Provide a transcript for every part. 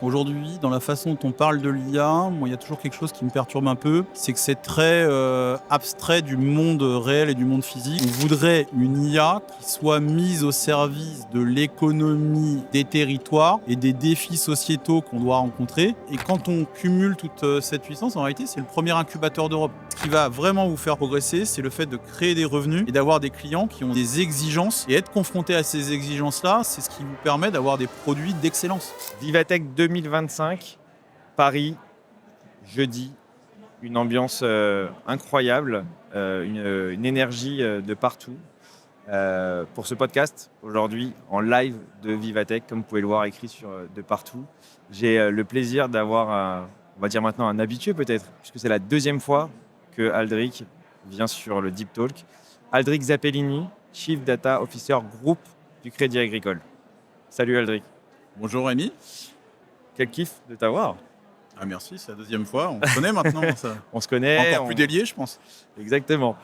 Aujourd'hui, dans la façon dont on parle de l'IA, moi, il y a toujours quelque chose qui me perturbe un peu, c'est que c'est très abstrait du monde réel et du monde physique. On voudrait une IA qui soit mise au service de l'économie des territoires et des défis sociétaux qu'on doit rencontrer. Et quand on cumule toute cette puissance, en réalité, c'est le premier incubateur d'Europe. Ce qui va vraiment vous faire progresser, c'est le fait de créer des revenus et d'avoir des clients qui ont des exigences. Et être confronté à ces exigences-là, c'est ce qui vous permet d'avoir des produits d'excellence. Vivatech 2025, Paris, jeudi, une ambiance incroyable, une énergie de partout. Pour ce podcast, aujourd'hui, en live de Vivatech, comme vous pouvez le voir écrit sur de partout, j'ai le plaisir d'avoir, on va dire maintenant un habitué peut-être, puisque c'est la deuxième fois que Aldric vient sur le Deep Talk. Aldric Zappellini, Chief Data Officer Group du Crédit Agricole. Salut Aldric. Bonjour Rémi. Quel kiff de t'avoir. Ah merci, c'est la deuxième fois. On se connaît maintenant. Ça. On se connaît. Encore plus délié, je pense. Exactement.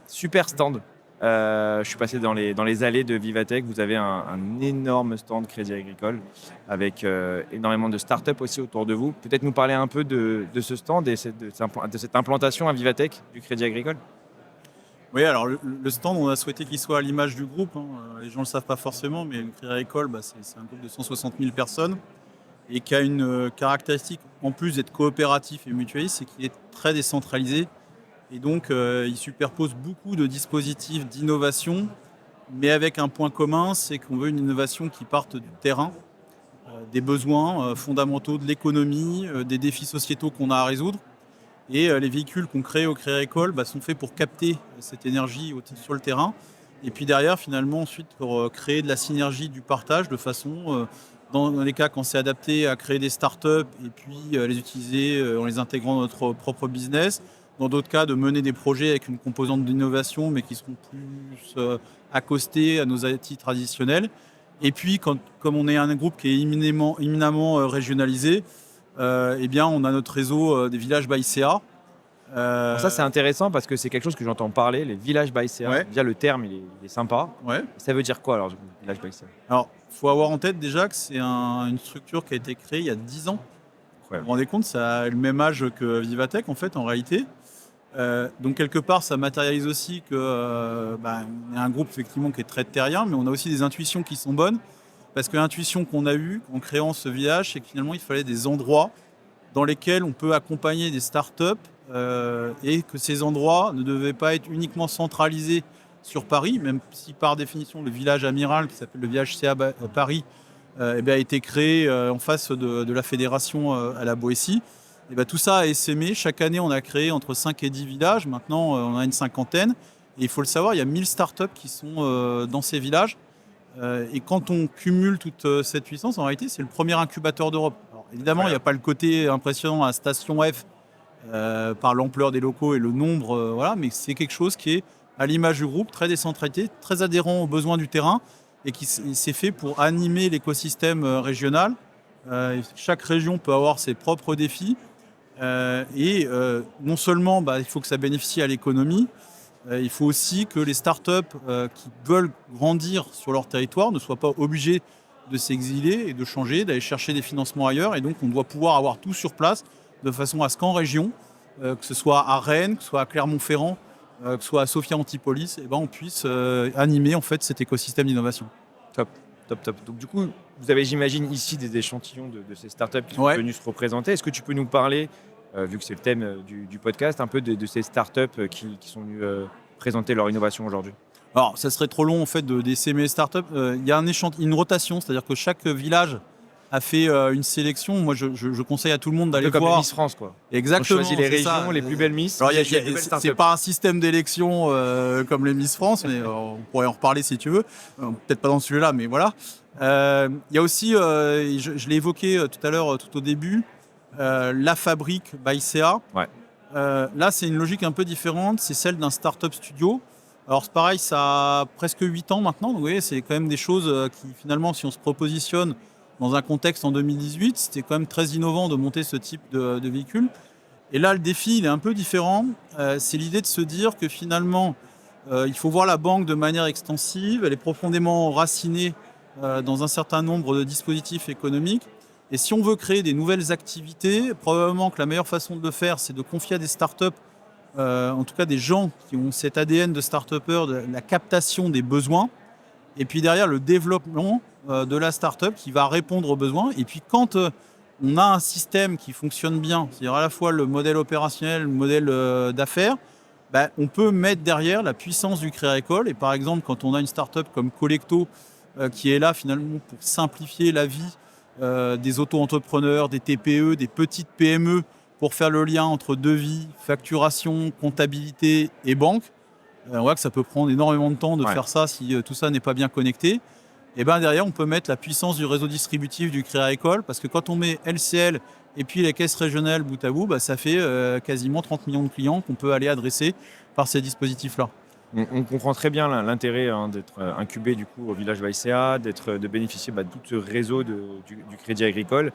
Super stand. Je suis passé dans les allées de Vivatech. Vous avez un énorme stand Crédit Agricole avec énormément de startups aussi autour de vous. Peut-être nous parler un peu de ce stand et de cette implantation à Vivatech du Crédit Agricole. Oui, alors le stand, on a souhaité qu'il soit à l'image du groupe. Les gens ne le savent pas forcément, mais le Crédit Agricole, c'est un groupe de 160 000 personnes et qui a une caractéristique, en plus d'être coopératif et mutualiste, c'est qu'il est très décentralisé. Et donc, il superpose beaucoup de dispositifs d'innovation, mais avec un point commun, c'est qu'on veut une innovation qui parte du terrain, des besoins fondamentaux de l'économie, des défis sociétaux qu'on a à résoudre. Et les véhicules qu'on crée au Crédit Agricole sont faits pour capter cette énergie sur le terrain. Et puis derrière, finalement, ensuite, pour créer de la synergie du partage de façon, dans les cas quand c'est adapté, à créer des startups et puis les utiliser en les intégrant dans notre propre business. Dans d'autres cas, de mener des projets avec une composante d'innovation, mais qui seront plus accostés à nos IT traditionnels. Et puis, comme on est un groupe qui est éminemment régionalisé, eh bien, on a notre réseau des villages by CA. Ça, c'est intéressant parce que c'est quelque chose que j'entends parler, les villages by CA. Ouais. Déjà, le terme, il est sympa. Ouais. Ça veut dire quoi, alors, village by CA? Alors, il faut avoir en tête déjà que c'est une structure qui a été créée il y a 10 ans. Ouais. Vous vous rendez compte, ça a le même âge que Vivatech, en fait, en réalité. Donc, quelque part, ça matérialise aussi qu'on est un groupe, effectivement, qui est très terrien, mais on a aussi des intuitions qui sont bonnes. Parce que l'intuition qu'on a eue en créant ce village, c'est que finalement, il fallait des endroits dans lesquels on peut accompagner des startups et que ces endroits ne devaient pas être uniquement centralisés sur Paris, même si par définition le village amiral, qui s'appelle le village CA Paris, a été créé en face de la fédération à la Boétie. Et tout ça a essaimé. Chaque année, on a créé entre 5 et 10 villages. Maintenant, on a une cinquantaine. Et il faut le savoir, il y a 1000 startups qui sont dans ces villages. Et quand on cumule toute cette puissance, en réalité, c'est le premier incubateur d'Europe. Alors, évidemment, il n'y a pas le côté impressionnant à Station F par l'ampleur des locaux et le nombre, voilà, mais c'est quelque chose qui est à l'image du groupe, très décentralisé, très adhérent aux besoins du terrain et qui s'est fait pour animer l'écosystème régional. Chaque région peut avoir ses propres défis non seulement il faut que ça bénéficie à l'économie, il faut aussi que les startups qui veulent grandir sur leur territoire ne soient pas obligés de s'exiler et de changer, d'aller chercher des financements ailleurs. Et donc, on doit pouvoir avoir tout sur place de façon à ce qu'en région, que ce soit à Rennes, que ce soit à Clermont-Ferrand, que ce soit à Sophia Antipolis, on puisse animer en fait cet écosystème d'innovation. Top. Donc du coup, vous avez, j'imagine, ici des échantillons de ces startups qui sont venus se représenter. Est-ce que tu peux nous parler, vu que c'est le thème du podcast, un peu de ces startups qui sont venues présenter leur innovation aujourd'hui? Alors, ça serait trop long en fait d'essaimer les startups. Il y a une rotation, c'est-à-dire que chaque village a fait une sélection. Moi, je conseille à tout le monde d'aller voir. Comme les Miss France, quoi. Exactement. On choisit les régions, les plus belles Miss. Alors, c'est pas un système d'élection comme les Miss France, mais on pourrait en reparler si tu veux. Peut-être pas dans celui-là, mais voilà. Il y a aussi, je l'ai évoqué tout à l'heure, tout au début, la fabrique by CA. Ouais. Là, c'est une logique un peu différente. C'est celle d'un startup studio. Alors, c'est pareil, ça a presque 8 ans maintenant. Donc, vous voyez, c'est quand même des choses qui, finalement, si on se propositionne dans un contexte en 2018, c'était quand même très innovant de monter ce type de véhicule. Et là, le défi, il est un peu différent. C'est l'idée de se dire que finalement, il faut voir la banque de manière extensive. Elle est profondément enracinée dans un certain nombre de dispositifs économiques. Et si on veut créer des nouvelles activités, probablement que la meilleure façon de le faire, c'est de confier à des startups, en tout cas des gens qui ont cet ADN de start-upper, de la captation des besoins, et puis derrière le développement de la startup qui va répondre aux besoins. Et puis quand on a un système qui fonctionne bien, c'est-à-dire à la fois le modèle opérationnel, le modèle d'affaires, on peut mettre derrière la puissance du Crédit Agricole. Et par exemple, quand on a une startup comme Collecto qui est là finalement pour simplifier la vie des auto-entrepreneurs, des TPE, des petites PME, pour faire le lien entre devis, facturation, comptabilité et banque. On voit que ça peut prendre énormément de temps de faire ça si tout ça n'est pas bien connecté. Et derrière, on peut mettre la puissance du réseau distributif du Crédit Agricole, parce que quand on met LCL et puis les caisses régionales bout à bout, ça fait quasiment 30 millions de clients qu'on peut aller adresser par ces dispositifs-là. On comprend très bien l'intérêt d'être incubé du coup au village Baïséa, de bénéficier de tout ce réseau du Crédit Agricole.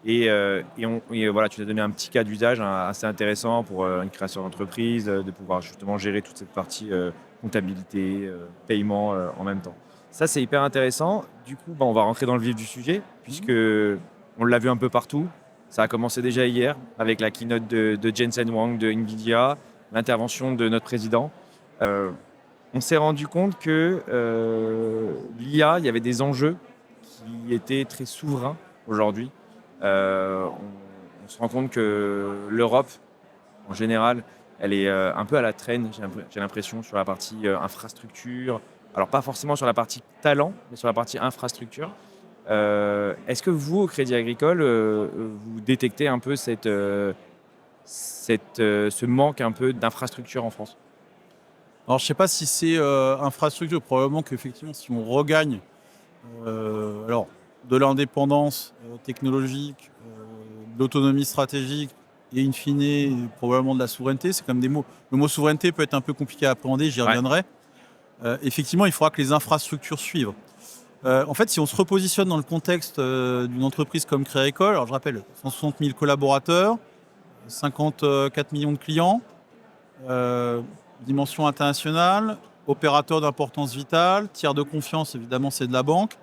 Et voilà, tu as donné un petit cas d'usage assez intéressant pour une création d'entreprise, de pouvoir justement gérer toute cette partie comptabilité, paiement en même temps. Ça, c'est hyper intéressant. Du coup, on va rentrer dans le vif du sujet, puisque on l'a vu un peu partout. Ça a commencé déjà hier avec la keynote de Jensen Huang de NVIDIA, l'intervention de notre président. On s'est rendu compte que l'IA, il y avait des enjeux qui étaient très souverains aujourd'hui. On se rend compte que l'Europe, en général, elle est un peu à la traîne, j'ai l'impression, sur la partie infrastructure. Alors, pas forcément sur la partie talent, mais sur la partie infrastructure. Est-ce que vous, au Crédit Agricole, vous détectez un peu ce manque un peu d'infrastructure en France? Alors, je ne sais pas si c'est infrastructure. Probablement qu'effectivement, si on regagne de l'indépendance technologique, de l'autonomie stratégique et in fine, probablement de la souveraineté, c'est quand même des mots. Le mot souveraineté peut être un peu compliqué à appréhender, j'y reviendrai. Effectivement, il faudra que les infrastructures suivent. En fait, si on se repositionne dans le contexte d'une entreprise comme Crédit Agricole, alors je rappelle, 160 000 collaborateurs, 54 millions de clients, dimension internationale, opérateur d'importance vitale, tiers de confiance, évidemment, c'est de la banque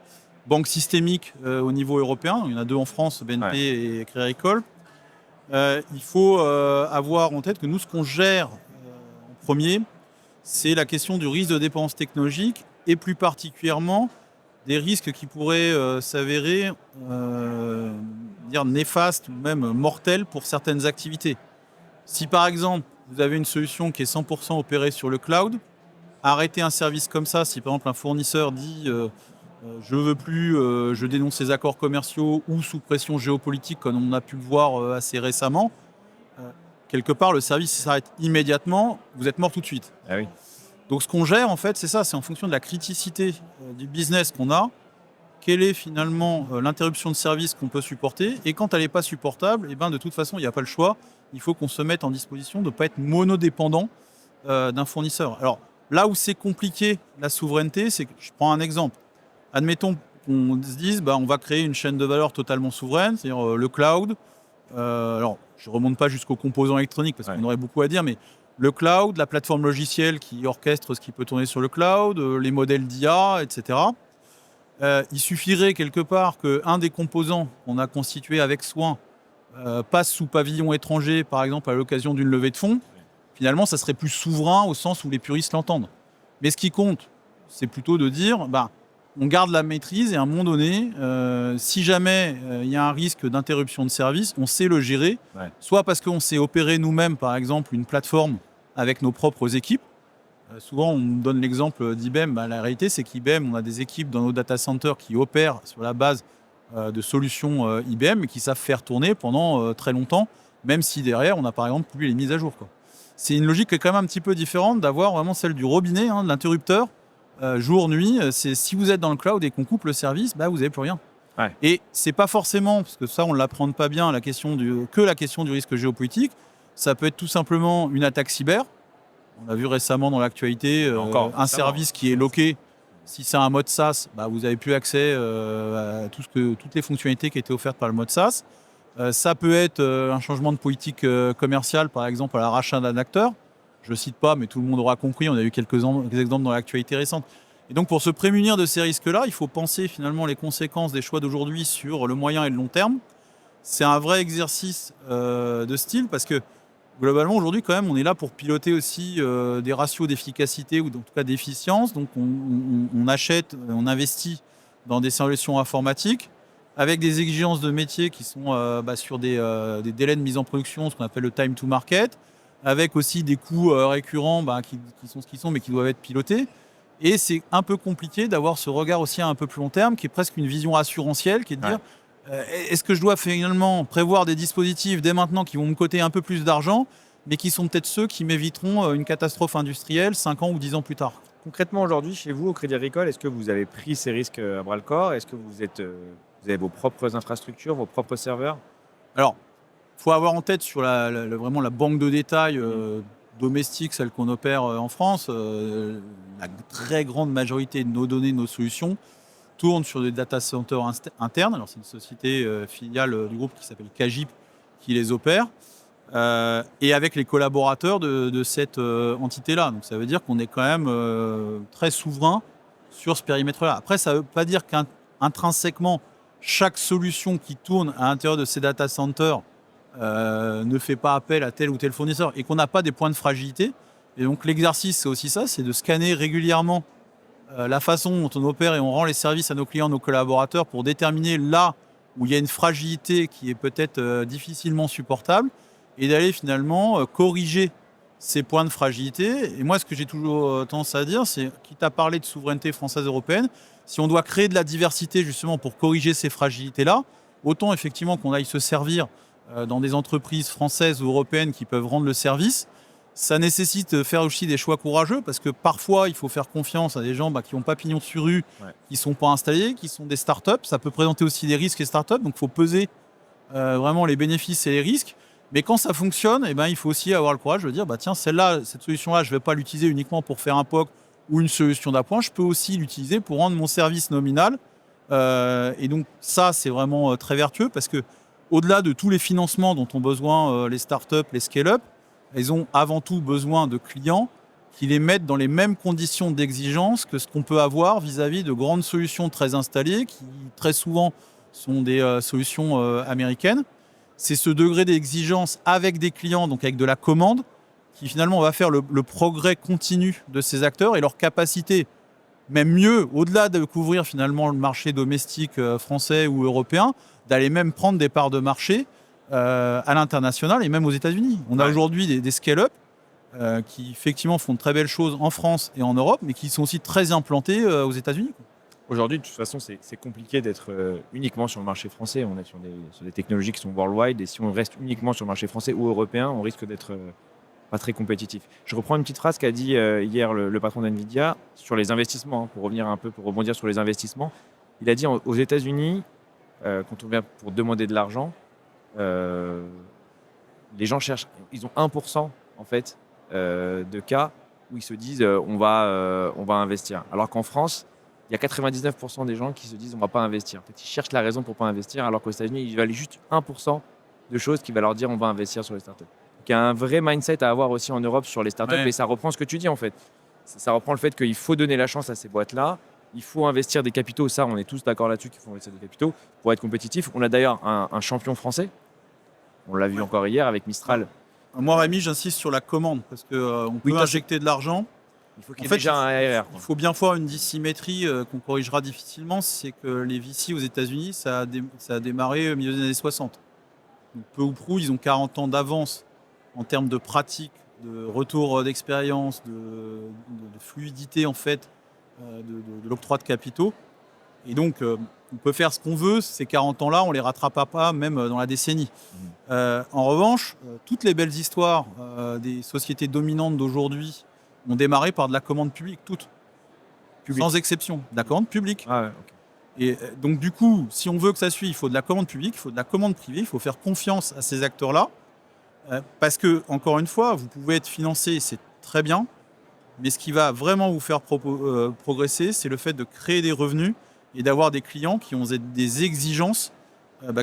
systémique au niveau européen, il y en a deux en France, BNP et Crédit Agricole. Il faut avoir en tête que nous, ce qu'on gère en premier, c'est la question du risque de dépendance technologique et plus particulièrement des risques qui pourraient s'avérer néfastes ou même mortels pour certaines activités. Si par exemple, vous avez une solution qui est 100% opérée sur le cloud, arrêter un service comme ça, si par exemple un fournisseur dit je veux plus, je dénonce ces accords commerciaux ou sous pression géopolitique comme on a pu le voir assez récemment, quelque part le service s'arrête immédiatement, vous êtes mort tout de suite. Ah oui. Donc ce qu'on gère en fait, c'est ça, c'est en fonction de la criticité du business qu'on a, quelle est finalement l'interruption de service qu'on peut supporter, et quand elle n'est pas supportable, de toute façon il n'y a pas le choix, il faut qu'on se mette en disposition de ne pas être monodépendant d'un fournisseur. Alors là où c'est compliqué la souveraineté, c'est que je prends un exemple. Admettons qu'on se dise on va créer une chaîne de valeur totalement souveraine, c'est-à-dire le cloud. Alors je ne remonte pas jusqu'aux composants électroniques parce qu'on aurait beaucoup à dire, mais le cloud, la plateforme logicielle qui orchestre ce qui peut tourner sur le cloud, les modèles d'IA, etc. Il suffirait quelque part qu'un des composants qu'on a constitué avec soin passe sous pavillon étranger, par exemple à l'occasion d'une levée de fonds. Finalement, ça serait plus souverain au sens où les puristes l'entendent. Mais ce qui compte, c'est plutôt de dire on garde la maîtrise et à un moment donné, si jamais il y a un risque d'interruption de service, on sait le gérer, soit parce qu'on sait opérer nous-mêmes, par exemple, une plateforme avec nos propres équipes. Souvent, on donne l'exemple d'IBM. La réalité, c'est qu'IBM, on a des équipes dans nos data centers qui opèrent sur la base de solutions IBM et qui savent faire tourner pendant très longtemps, même si derrière, on n'a par exemple plus les mises à jour. C'est une logique qui est quand même un petit peu différente d'avoir vraiment celle du robinet, de l'interrupteur. Jour, nuit, c'est si vous êtes dans le cloud et qu'on coupe le service, vous n'avez plus rien. Ouais. Et c'est pas forcément, parce que ça on ne l'apprend pas bien, la question du risque géopolitique. Ça peut être tout simplement une attaque cyber. On a vu récemment dans l'actualité un service qui est loqué. Si c'est un mode SaaS, vous n'avez plus accès à toutes les fonctionnalités qui étaient offertes par le mode SaaS. Ça peut être un changement de politique commerciale, par exemple à la rachat d'un acteur. Je ne cite pas, mais tout le monde aura compris. On a eu quelques exemples dans l'actualité récente. Et donc, pour se prémunir de ces risques-là, il faut penser finalement les conséquences des choix d'aujourd'hui sur le moyen et le long terme. c'est un vrai exercice de style parce que globalement, aujourd'hui, quand même, on est là pour piloter aussi des ratios d'efficacité ou en tout cas d'efficience. Donc, on achète, on investit dans des solutions informatiques avec des exigences de métier qui sont sur des délais de mise en production, ce qu'on appelle le time to market, avec aussi des coûts récurrents qui sont ce qu'ils sont, mais qui doivent être pilotés. Et c'est un peu compliqué d'avoir ce regard aussi à un peu plus long terme, qui est presque une vision assurantielle, qui est de dire est-ce que je dois finalement prévoir des dispositifs dès maintenant qui vont me coûter un peu plus d'argent, mais qui sont peut-être ceux qui m'éviteront une catastrophe industrielle 5 ans ou 10 ans plus tard. Concrètement, aujourd'hui, chez vous, au Crédit Agricole, est-ce que vous avez pris ces risques à bras-le-corps? Est-ce que vous avez vos propres infrastructures, vos propres serveurs? Alors, il faut avoir en tête sur vraiment la banque de détail domestique, celle qu'on opère en France, la très grande majorité de nos données, de nos solutions, tournent sur des data centers internes. Alors, c'est une société filiale du groupe qui s'appelle Cagip qui les opère. Et avec les collaborateurs de cette entité-là. Donc ça veut dire qu'on est quand même très souverain sur ce périmètre-là. Après, ça ne veut pas dire qu'intrinsèquement, chaque solution qui tourne à l'intérieur de ces data centers ne fait pas appel à tel ou tel fournisseur et qu'on n'a pas des points de fragilité. Et donc l'exercice, c'est aussi ça, c'est de scanner régulièrement la façon dont on opère et on rend les services à nos clients, nos collaborateurs pour déterminer là où il y a une fragilité qui est peut-être difficilement supportable et d'aller finalement corriger ces points de fragilité. Et moi, ce que j'ai toujours tendance à dire, c'est, quitte à parler de souveraineté française-européenne, si on doit créer de la diversité justement pour corriger ces fragilités-là, autant effectivement qu'on aille se servir dans des entreprises françaises ou européennes qui peuvent rendre le service. Ça nécessite de faire aussi des choix courageux parce que parfois, il faut faire confiance à des gens qui n'ont pas pignon sur rue, qui ne sont pas installés, qui sont des startups. Ça peut présenter aussi des risques et startups, donc il faut peser vraiment les bénéfices et les risques. Mais quand ça fonctionne, il faut aussi avoir le courage de dire tiens, cette solution-là, je ne vais pas l'utiliser uniquement pour faire un POC ou une solution d'appoint, je peux aussi l'utiliser pour rendre mon service nominal. Et donc ça, c'est vraiment très vertueux parce que au-delà de tous les financements dont ont besoin les startups, les scale-up, elles ont avant tout besoin de clients qui les mettent dans les mêmes conditions d'exigence que ce qu'on peut avoir vis-à-vis de grandes solutions très installées qui très souvent sont des solutions américaines. C'est ce degré d'exigence avec des clients, donc avec de la commande, qui finalement va faire le progrès continu de ces acteurs et leur capacité, même mieux, au-delà de couvrir finalement le marché domestique français ou européen, d'aller même prendre des parts de marché à l'international et même aux États-Unis. On a aujourd'hui des scale-up qui effectivement font de très belles choses en France et en Europe, mais qui sont aussi très implantés aux États-Unis. Aujourd'hui, de toute façon, c'est compliqué d'être uniquement sur le marché français. On est sur des technologies qui sont worldwide. Et si on reste uniquement sur le marché français ou européen, on risque d'être pas très compétitif. Je reprends une petite phrase qu'a dit hier le patron d'NVIDIA sur les investissements, pour revenir un peu, pour rebondir sur les investissements. Il a dit aux États-Unis, quand on vient pour demander de l'argent, les gens cherchent, ils ont 1% en fait de cas où ils se disent on va investir. Alors qu'en France, il y a 99% des gens qui se disent on ne va pas investir. En fait, ils cherchent la raison pour ne pas investir, alors qu'aux États-Unis, il va aller juste 1% de choses qui va leur dire on va investir sur les startups. Donc, il y a un vrai mindset à avoir aussi en Europe sur les startups, et ça reprend ce que tu dis en fait. Ça reprend le fait qu'il faut donner la chance à ces boîtes-là, il faut investir des capitaux, ça on est tous d'accord là-dessus qu'il faut investir des capitaux pour être compétitif. On a d'ailleurs un champion français, on l'a vu encore hier avec Mistral. Moi Rémi, j'insiste sur la commande, parce qu'on peut injecter de l'argent. Il faut qu'il y ait déjà un ARR. Il faut bien voir une dissymétrie qu'on corrigera difficilement, c'est que les VC aux États-Unis, ça a démarré au milieu des années 60. Donc, peu ou prou, ils ont 40 ans d'avance en termes de pratique, de retour d'expérience, de fluidité en fait, de l'octroi de capitaux. Et donc, on peut faire ce qu'on veut, ces 40 ans-là, on ne les rattrapera pas même dans la décennie. En revanche, toutes les belles histoires des sociétés dominantes d'aujourd'hui ont démarré par de la commande publique, toutes. Sans exception, de la commande publique. Et donc du coup, si on veut que ça suive, il faut de la commande publique, il faut de la commande privée, il faut faire confiance à ces acteurs-là. Parce que, encore une fois, vous pouvez être financé, c'est très bien, mais ce qui va vraiment vous faire progresser, c'est le fait de créer des revenus et d'avoir des clients qui ont des exigences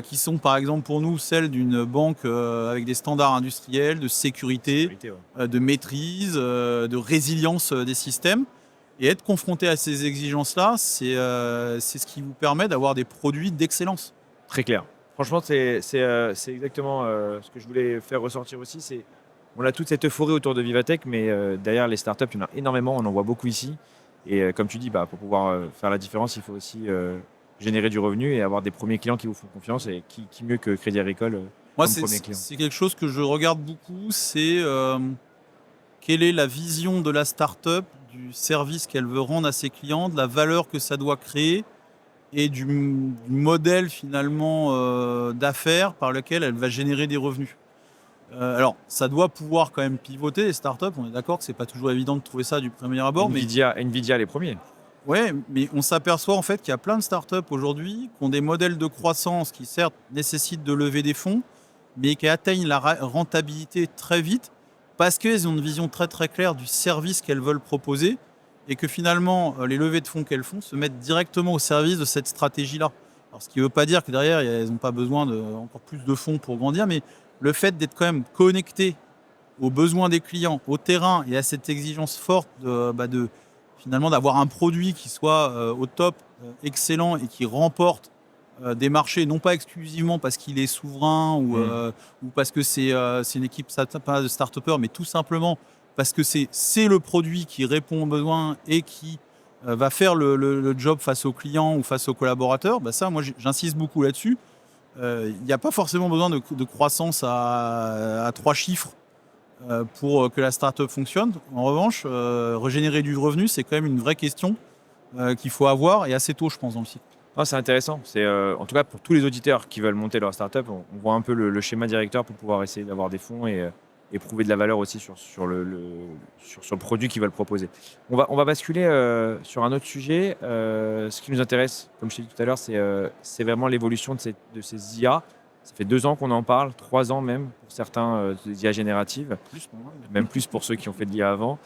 qui sont par exemple pour nous celles d'une banque avec des standards industriels, de sécurité de maîtrise, de résilience des systèmes. Et être confronté à ces exigences-là, c'est ce qui vous permet d'avoir des produits d'excellence. Très clair. Franchement, c'est exactement ce que je voulais faire ressortir aussi. On a toute cette euphorie autour de Vivatech, mais derrière les startups, il y en a énormément, on en voit beaucoup ici. Et comme tu dis, pour pouvoir faire la différence, il faut aussi générer du revenu et avoir des premiers clients qui vous font confiance. Et qui mieux que Crédit Agricole Moi, comme premier client. c'est quelque chose que je regarde beaucoup, c'est quelle est la vision de la startup, du service qu'elle veut rendre à ses clients, de la valeur que ça doit créer et du modèle finalement d'affaires par lequel elle va générer des revenus. Alors, ça doit pouvoir quand même pivoter les startups. On est d'accord que c'est pas toujours évident de trouver ça du premier abord, mais Nvidia les premiers. ouais, mais on s'aperçoit en fait qu'il y a plein de startups aujourd'hui qui ont des modèles de croissance qui certes nécessitent de lever des fonds, mais qui atteignent la rentabilité très vite parce qu'elles ont une vision très très claire du service qu'elles veulent proposer et que finalement les levées de fonds qu'elles font se mettent directement au service de cette stratégie-là. Alors, ce qui ne veut pas dire que derrière elles n'ont pas besoin de encore plus de fonds pour grandir, mais le fait d'être quand même connecté aux besoins des clients, au terrain et à cette exigence forte de finalement d'avoir un produit qui soit au top, excellent et qui remporte des marchés, non pas exclusivement parce qu'il est souverain ou parce que c'est une équipe pas de start-upers, mais tout simplement parce que c'est le produit qui répond aux besoins et qui va faire le job face aux clients ou face aux collaborateurs. Ça, moi, j'insiste beaucoup là-dessus. Il n'y a pas forcément besoin de croissance à 3 chiffres pour que la startup fonctionne. En revanche, régénérer du revenu, c'est quand même une vraie question qu'il faut avoir et assez tôt, je pense, dans le cycle. Ah, c'est intéressant. En tout cas, pour tous les auditeurs qui veulent monter leur startup, on voit un peu le schéma directeur pour pouvoir essayer d'avoir des fonds et prouver de la valeur aussi sur le produit qu'ils veulent proposer. On va basculer sur un autre sujet. Ce qui nous intéresse, comme je t'ai dit tout à l'heure, c'est vraiment l'évolution de ces IA. Ça fait 2 ans qu'on en parle, 3 ans même pour certains des IA génératives, même plus pour ceux qui ont fait de l'IA avant.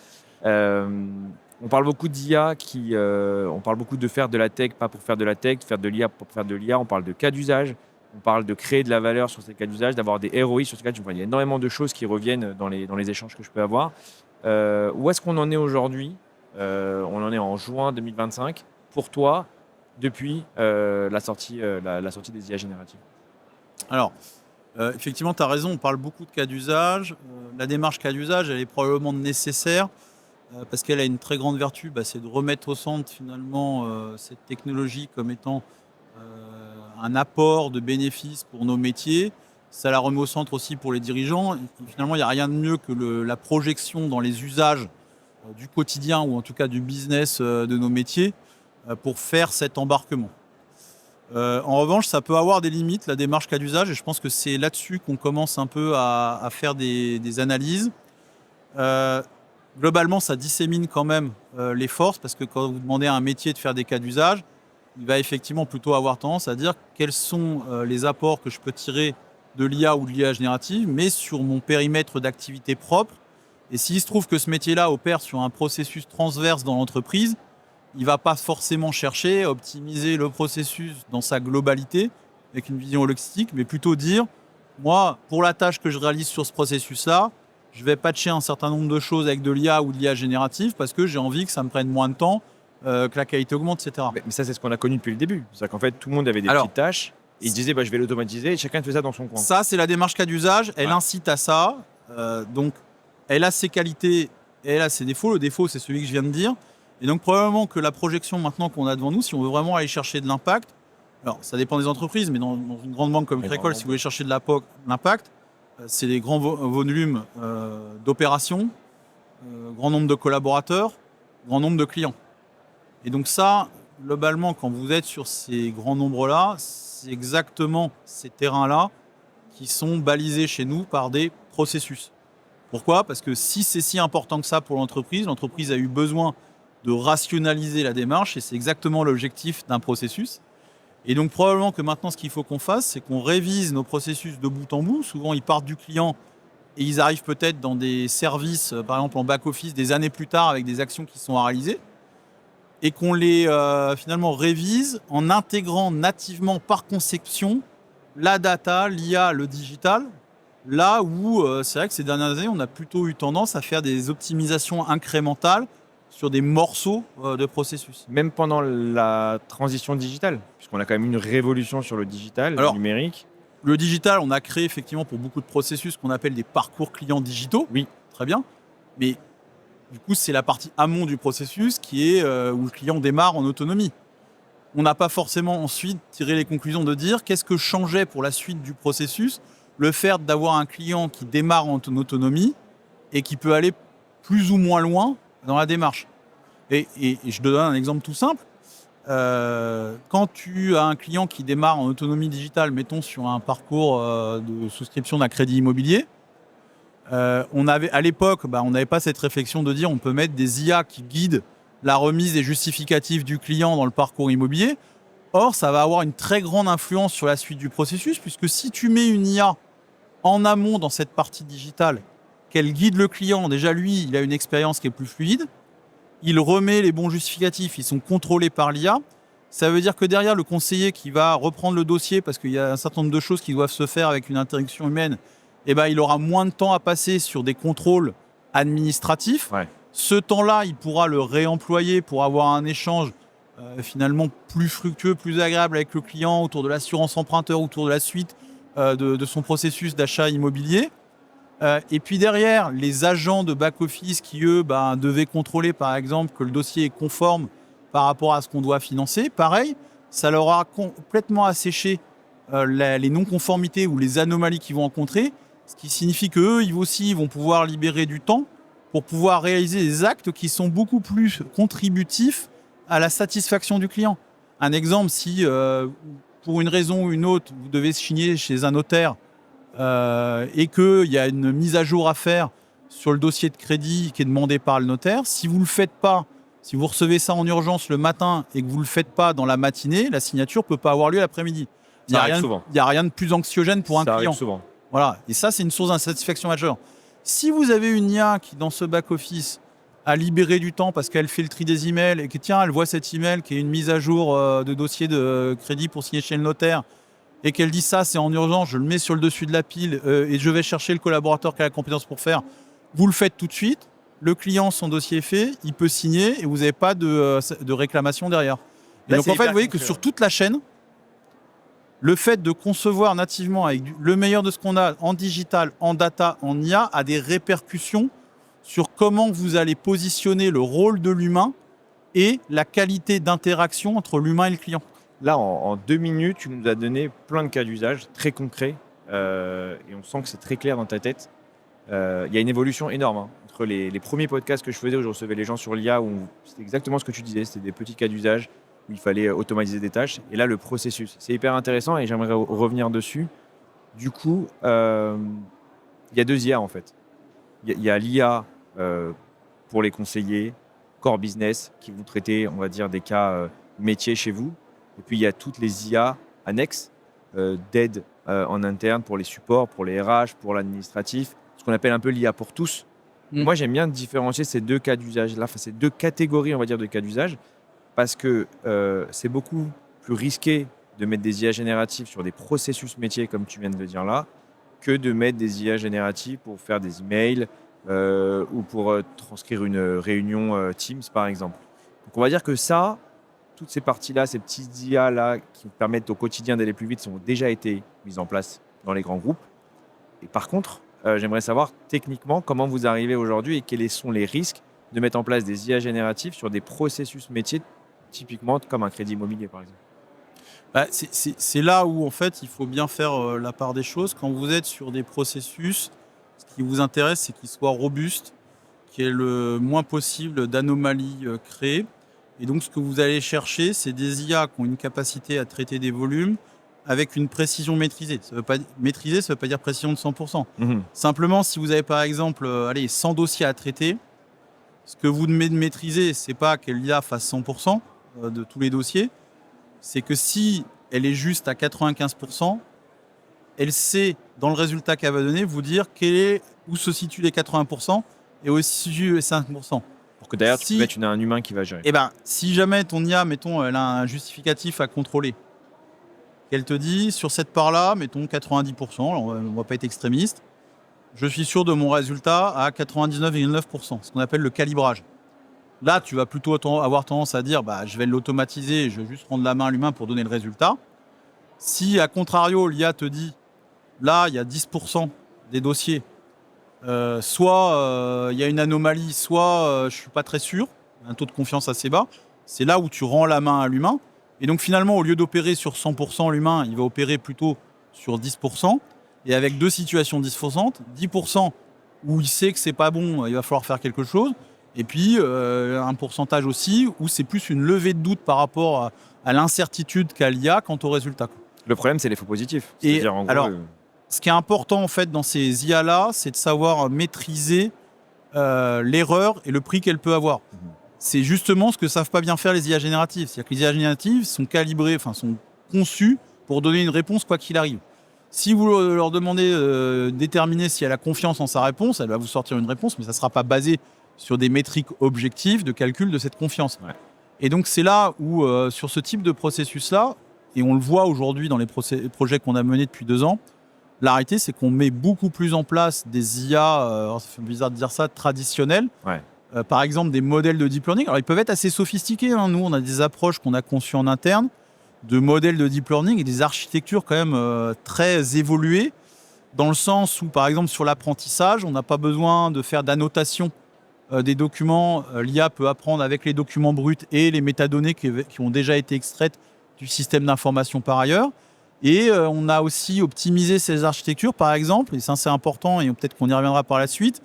On parle beaucoup d'IA, on parle beaucoup de faire de la tech, pas pour faire de la tech, de faire de l'IA pour faire de l'IA. On parle de cas d'usage, on parle de créer de la valeur sur ces cas d'usage, d'avoir des ROI sur ces cas d'usage. Il y a énormément de choses qui reviennent dans les échanges que je peux avoir. Où est-ce qu'on en est aujourd'hui ? On en est en juin 2025. Pour toi, depuis la sortie des IA génératives. Alors, effectivement, tu as raison, on parle beaucoup de cas d'usage. La démarche cas d'usage, elle est probablement nécessaire parce qu'elle a une très grande vertu, c'est de remettre au centre finalement cette technologie comme étant un apport de bénéfices pour nos métiers. Ça la remet au centre aussi pour les dirigeants. Et finalement, il n'y a rien de mieux que la projection dans les usages du quotidien ou en tout cas du business de nos métiers pour faire cet embarquement. En revanche, ça peut avoir des limites, la démarche cas d'usage, et je pense que c'est là-dessus qu'on commence un peu à faire des analyses. Globalement, ça dissémine quand même les forces, parce que quand vous demandez à un métier de faire des cas d'usage, il va effectivement plutôt avoir tendance à dire quels sont les apports que je peux tirer de l'IA ou de l'IA générative, mais sur mon périmètre d'activité propre. Et s'il se trouve que ce métier-là opère sur un processus transverse dans l'entreprise, il ne va pas forcément chercher à optimiser le processus dans sa globalité, avec une vision holistique, mais plutôt dire, moi, pour la tâche que je réalise sur ce processus-là, je vais patcher un certain nombre de choses avec de l'IA ou de l'IA générative parce que j'ai envie que ça me prenne moins de temps, que la qualité augmente, etc. Mais ça, c'est ce qu'on a connu depuis le début. C'est-à-dire qu'en fait, tout le monde avait des petites tâches, et il disait, je vais l'automatiser, et chacun fait ça dans son coin. Ça, c'est la démarche cas d'usage, elle incite à ça, donc elle a ses qualités et elle a ses défauts. Le défaut, c'est celui que je viens de dire. Et donc probablement que la projection maintenant qu'on a devant nous, si on veut vraiment aller chercher de l'impact, alors ça dépend des entreprises, mais dans une grande banque comme Crédit Agricole, si vous voulez chercher de l'impact, c'est des grands volumes d'opérations, grand nombre de collaborateurs, grand nombre de clients. Et donc ça, globalement, quand vous êtes sur ces grands nombres-là, c'est exactement ces terrains-là qui sont balisés chez nous par des processus. Pourquoi ? Parce que si c'est si important que ça pour l'entreprise a eu besoin de rationaliser la démarche et c'est exactement l'objectif d'un processus. Et donc probablement que maintenant ce qu'il faut qu'on fasse, c'est qu'on révise nos processus de bout en bout. Souvent ils partent du client et ils arrivent peut-être dans des services, par exemple en back-office, des années plus tard avec des actions qui sont à réaliser et qu'on les finalement révise en intégrant nativement par conception la data, l'IA, le digital. Là où c'est vrai que ces dernières années, on a plutôt eu tendance à faire des optimisations incrémentales sur des morceaux de processus. Même pendant la transition digitale, puisqu'on a quand même une révolution sur le digital, le numérique. le digital, on a créé effectivement pour beaucoup de processus ce qu'on appelle des parcours clients digitaux. Oui. Très bien. Mais du coup, c'est la partie amont du processus qui est où le client démarre en autonomie. On n'a pas forcément ensuite tiré les conclusions de dire qu'est-ce que changeait pour la suite du processus le fait d'avoir un client qui démarre en autonomie et qui peut aller plus ou moins loin dans la démarche. Et je te donne un exemple tout simple. Quand tu as un client qui démarre en autonomie digitale, mettons sur un parcours de souscription d'un crédit immobilier, à l'époque, on n'avait pas cette réflexion de dire on peut mettre des IA qui guident la remise des justificatifs du client dans le parcours immobilier. Or, ça va avoir une très grande influence sur la suite du processus, puisque si tu mets une IA en amont dans cette partie digitale, qu'elle guide le client, déjà lui, il a une expérience qui est plus fluide, il remet les bons justificatifs, ils sont contrôlés par l'IA. Ça veut dire que derrière, le conseiller qui va reprendre le dossier, parce qu'il y a un certain nombre de choses qui doivent se faire avec une interaction humaine, il aura moins de temps à passer sur des contrôles administratifs. Ouais. Ce temps-là, il pourra le réemployer pour avoir un échange finalement plus fructueux, plus agréable avec le client autour de l'assurance emprunteur, autour de la suite de son processus d'achat immobilier. Et puis derrière, les agents de back-office qui, eux, devaient contrôler, par exemple, que le dossier est conforme par rapport à ce qu'on doit financer, pareil, ça leur aura complètement asséché les non-conformités ou les anomalies qu'ils vont rencontrer, ce qui signifie qu'eux, ils aussi vont pouvoir libérer du temps pour pouvoir réaliser des actes qui sont beaucoup plus contributifs à la satisfaction du client. Un exemple, si pour une raison ou une autre, vous devez signer chez un notaire et qu'il y a une mise à jour à faire sur le dossier de crédit qui est demandé par le notaire, si vous ne le faites pas, si vous recevez ça en urgence le matin et que vous ne le faites pas dans la matinée, la signature ne peut pas avoir lieu l'après-midi. Il n'y a rien de plus anxiogène pour un client. Ça arrive souvent. Voilà. Et ça, c'est une source d'insatisfaction majeure. Si vous avez une IA qui, dans ce back-office, a libéré du temps parce qu'elle fait le tri des emails et que, tiens, elle voit cet email qui est une mise à jour de dossier de crédit pour signer chez le notaire et qu'elle dit ça, c'est en urgence, je le mets sur le dessus de la pile et je vais chercher le collaborateur qui a la compétence pour faire, vous le faites tout de suite, le client, son dossier est fait, il peut signer et vous n'avez pas de réclamation derrière. Et là, donc, en fait, vous voyez que sur toute la chaîne, le fait de concevoir nativement avec le meilleur de ce qu'on a en digital, en data, en IA, a des répercussions sur comment vous allez positionner le rôle de l'humain et la qualité d'interaction entre l'humain et le client. Là, en 2 minutes, tu nous as donné plein de cas d'usage très concrets et on sent que c'est très clair dans ta tête. Il y a une évolution énorme entre les premiers podcasts que je faisais où je recevais les gens sur l'IA, où c'était exactement ce que tu disais, c'était des petits cas d'usage où il fallait automatiser des tâches. Et là, le processus, c'est hyper intéressant et j'aimerais revenir dessus. Du coup, il y a 2 IA en fait. Il y a l'IA pour les conseillers, core business, qui vont traiter, on va dire, des cas métiers chez vous. Et puis, il y a toutes les IA annexes d'aide en interne pour les supports, pour les RH, pour l'administratif, ce qu'on appelle un peu l'IA pour tous. Moi, j'aime bien différencier ces 2 cas d'usage-là, ces 2 catégories, on va dire, de cas d'usage, parce que c'est beaucoup plus risqué de mettre des IA génératives sur des processus métiers, comme tu viens de le dire là, que de mettre des IA génératives pour faire des emails ou pour transcrire une réunion Teams, par exemple. Donc, on va dire que ça, toutes ces parties-là, ces petites IA-là qui permettent au quotidien d'aller plus vite, ont déjà été mises en place dans les grands groupes. Et par contre, j'aimerais savoir techniquement comment vous arrivez aujourd'hui et quels sont les risques de mettre en place des IA génératives sur des processus métiers, typiquement comme un crédit immobilier, par exemple. C'est là où, en fait, il faut bien faire la part des choses. Quand vous êtes sur des processus, ce qui vous intéresse, c'est qu'ils soient robustes, qu'il y ait le moins possible d'anomalies créées. Et donc, ce que vous allez chercher, c'est des IA qui ont une capacité à traiter des volumes avec une précision maîtrisée. Ça veut pas dire précision de 100%. Simplement, si vous avez par exemple 100 dossiers à traiter, ce que vous devez maîtriser, ce n'est pas qu'elle IA fasse 100% de tous les dossiers, c'est que si elle est juste à 95%, elle sait, dans le résultat qu'elle va donner, vous dire où se situent les 80% et où se situent les 5%. Pour que derrière, tu peux mettre un humain qui va gérer. Si jamais ton IA, mettons, elle a un justificatif à contrôler, qu'elle te dit, sur cette part-là, mettons 90%, on ne va pas être extrémiste, je suis sûr de mon résultat à 99,9%, ce qu'on appelle le calibrage. Là, tu vas plutôt avoir tendance à dire je vais l'automatiser, je vais juste rendre la main à l'humain pour donner le résultat. Si, à contrario, l'IA te dit là, il y a 10% des dossiers. Soit il y a une anomalie, soit je ne suis pas très sûr, un taux de confiance assez bas. C'est là où tu rends la main à l'humain. Et donc finalement, au lieu d'opérer sur 100% l'humain, il va opérer plutôt sur 10%. Et avec deux situations différentes, 10% où il sait que c'est pas bon, il va falloir faire quelque chose. Et puis un pourcentage aussi où c'est plus une levée de doute par rapport à l'incertitude qu'a l'IA quant au résultat. Le problème, c'est les faux positifs. Et C'est-à-dire, en gros, alors, ce qui est important en fait dans ces IA-là, c'est de savoir maîtriser l'erreur et le prix qu'elle peut avoir. C'est justement ce que savent pas bien faire les IA génératives. C'est-à-dire que les IA génératives sont calibrées, sont conçues pour donner une réponse quoi qu'il arrive. Si vous leur demandez de déterminer si elle a confiance en sa réponse, elle va vous sortir une réponse, mais ça ne sera pas basé sur des métriques objectives de calcul de cette confiance. Ouais. Et donc c'est là où, sur ce type de processus-là, et on le voit aujourd'hui dans les projets qu'on a menés depuis 2 ans, la réalité c'est qu'on met beaucoup plus en place des IA, ça fait bizarre de dire ça, traditionnels. Ouais. Par exemple des modèles de deep learning. Alors ils peuvent être assez sophistiqués. Nous, on a des approches qu'on a conçues en interne de modèles de deep learning et des architectures quand même très évoluées, dans le sens où, par exemple, sur l'apprentissage, on n'a pas besoin de faire d'annotation des documents. L'IA peut apprendre avec les documents bruts et les métadonnées qui ont déjà été extraites du système d'information par ailleurs. Et on a aussi optimisé ces architectures, par exemple, et ça c'est important, et peut-être qu'on y reviendra par la suite,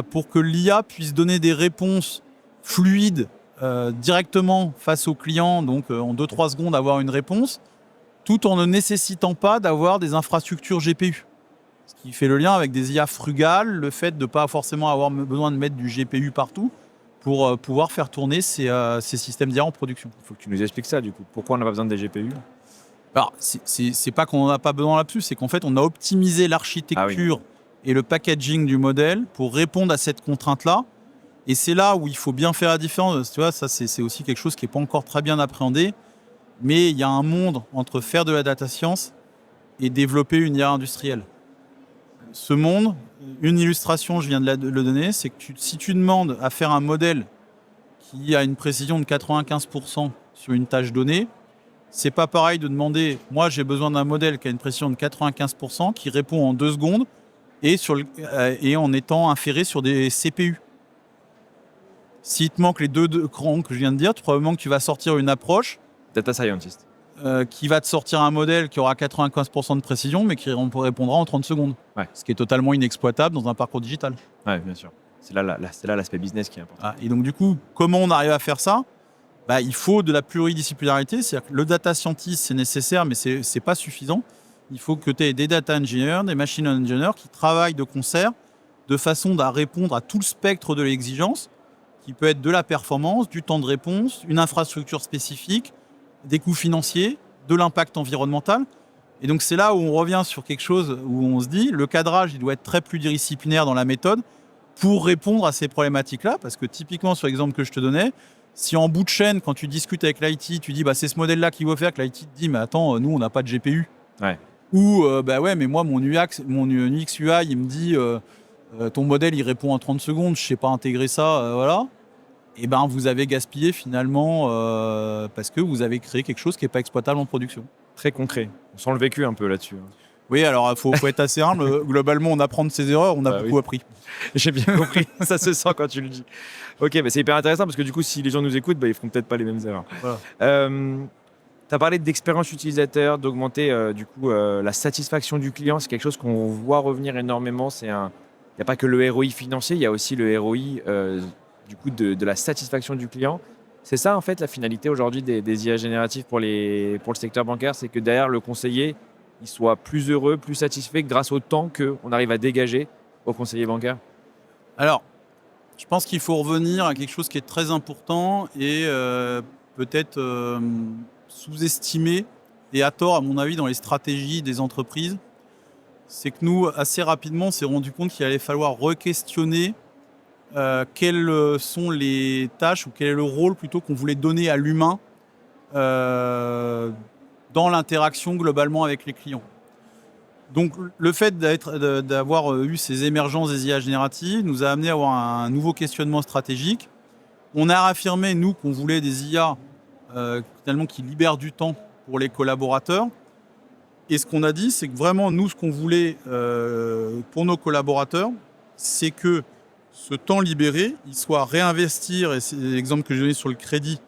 pour que l'IA puisse donner des réponses fluides directement face au client, donc en 2-3 secondes avoir une réponse, tout en ne nécessitant pas d'avoir des infrastructures GPU. Ce qui fait le lien avec des IA frugales, le fait de ne pas forcément avoir besoin de mettre du GPU partout pour pouvoir faire tourner ces systèmes d'IA en production. Il faut que tu nous expliques ça, du coup. Pourquoi on n'a pas besoin des GPU ? Alors, c'est pas qu'on n'en a pas besoin là-dessus, c'est qu'en fait, on a optimisé l'architecture et le packaging du modèle pour répondre à cette contrainte-là. Et c'est là où il faut bien faire la différence. Tu vois, ça, c'est aussi quelque chose qui n'est pas encore très bien appréhendé. Mais il y a un monde entre faire de la data science et développer une IA industrielle. Ce monde, une illustration, je viens de le donner, c'est que si tu demandes à faire un modèle qui a une précision de 95% sur une tâche donnée, c'est pas pareil de demander, moi j'ai besoin d'un modèle qui a une précision de 95%, qui répond en 2 secondes et en étant inféré sur des CPU. S'il te manque les deux crans que je viens de dire, probablement que tu vas sortir une approche Data scientist. qui va te sortir un modèle qui aura 95% de précision, mais qui répondra en 30 secondes. Ouais. Ce qui est totalement inexploitable dans un parcours digital. Oui, bien sûr. C'est là l'aspect business qui est important. Et donc du coup, comment on arrive à faire ça ? Il faut de la pluridisciplinarité. C'est-à-dire que le data scientist, c'est nécessaire, mais ce n'est pas suffisant. Il faut que tu aies des data engineers, des machine engineers qui travaillent de concert de façon à répondre à tout le spectre de l'exigence, qui peut être de la performance, du temps de réponse, une infrastructure spécifique, des coûts financiers, de l'impact environnemental. Et donc c'est là où on revient sur quelque chose où on se dit le cadrage il doit être très pluridisciplinaire dans la méthode pour répondre à ces problématiques-là. Parce que typiquement sur l'exemple que je te donnais, si en bout de chaîne, quand tu discutes avec l'IT, tu dis c'est ce modèle-là qu'il faut faire, que l'IT te dit mais attends, nous on n'a pas de GPU. Ouais. Ou mais moi mon UX UI il me dit ton modèle il répond en 30 secondes, je sais pas intégrer ça, voilà. Et vous avez gaspillé finalement parce que vous avez créé quelque chose qui n'est pas exploitable en production. Très concret. On sent le vécu un peu là-dessus. Oui, alors il faut être assez humble. Globalement, on apprend de ses erreurs, on a beaucoup appris. J'ai bien compris, ça se sent quand tu le dis. Ok, c'est hyper intéressant parce que du coup, si les gens nous écoutent, ils ne feront peut-être pas les mêmes erreurs. Voilà. Tu as parlé d'expérience utilisateur, d'augmenter la satisfaction du client. C'est quelque chose qu'on voit revenir énormément. Il n'y a pas que le ROI financier, il y a aussi le ROI de la satisfaction du client. C'est ça en fait la finalité aujourd'hui des IA génératives pour le secteur bancaire, c'est que derrière le conseiller, il soit plus heureux, plus satisfait grâce au temps qu'on arrive à dégager au conseiller bancaire. Alors, je pense qu'il faut revenir à quelque chose qui est très important et peut-être sous-estimé, et à tort à mon avis dans les stratégies des entreprises. C'est que nous, assez rapidement, on s'est rendu compte qu'il allait falloir re-questionner quelles sont les tâches ou quel est le rôle plutôt qu'on voulait donner à l'humain dans l'interaction globalement avec les clients. Donc le fait d'avoir eu ces émergences des IA génératives nous a amené à avoir un nouveau questionnement stratégique. On a affirmé, nous, qu'on voulait des IA finalement qui libèrent du temps pour les collaborateurs. Et ce qu'on a dit, c'est que vraiment, nous, ce qu'on voulait pour nos collaborateurs, c'est que ce temps libéré, il soit réinvestir, et c'est l'exemple que j'ai donné sur le crédit,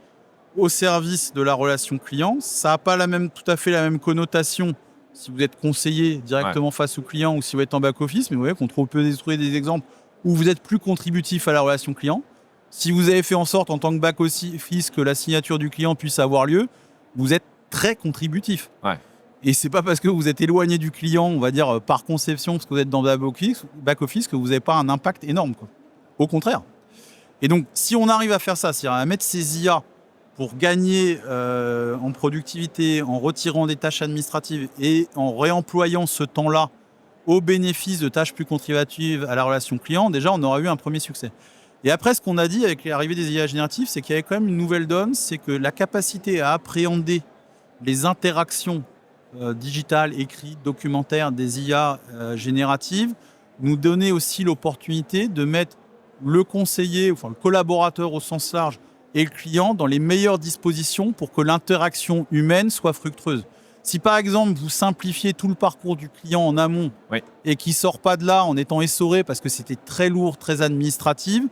au service de la relation client. Ça n'a pas tout à fait la même connotation si vous êtes conseiller directement face au client ou si vous êtes en back-office, mais vous voyez qu'on peut trouver des exemples où vous êtes plus contributif à la relation client. Si vous avez fait en sorte, en tant que back-office, que la signature du client puisse avoir lieu, vous êtes très contributif. Ouais. Et c'est pas parce que vous êtes éloigné du client, on va dire par conception, parce que vous êtes dans le back-office, que vous n'avez pas un impact énorme, quoi. Au contraire. Et donc, si on arrive à faire ça, c'est-à-dire à mettre ces IA pour gagner en productivité, en retirant des tâches administratives et en réemployant ce temps-là au bénéfice de tâches plus contributives à la relation client, déjà, on aura eu un premier succès. Et après, ce qu'on a dit avec l'arrivée des IA génératives, c'est qu'il y avait quand même une nouvelle donne, c'est que la capacité à appréhender les interactions digitales, écrites, documentaires des IA génératives nous donnait aussi l'opportunité de mettre le conseiller, enfin le collaborateur au sens large, et le client dans les meilleures dispositions pour que l'interaction humaine soit fructueuse. Si par exemple vous simplifiez tout le parcours du client en amont et qu'il ne sort pas de là en étant essoré parce que c'était très lourd, très administratif,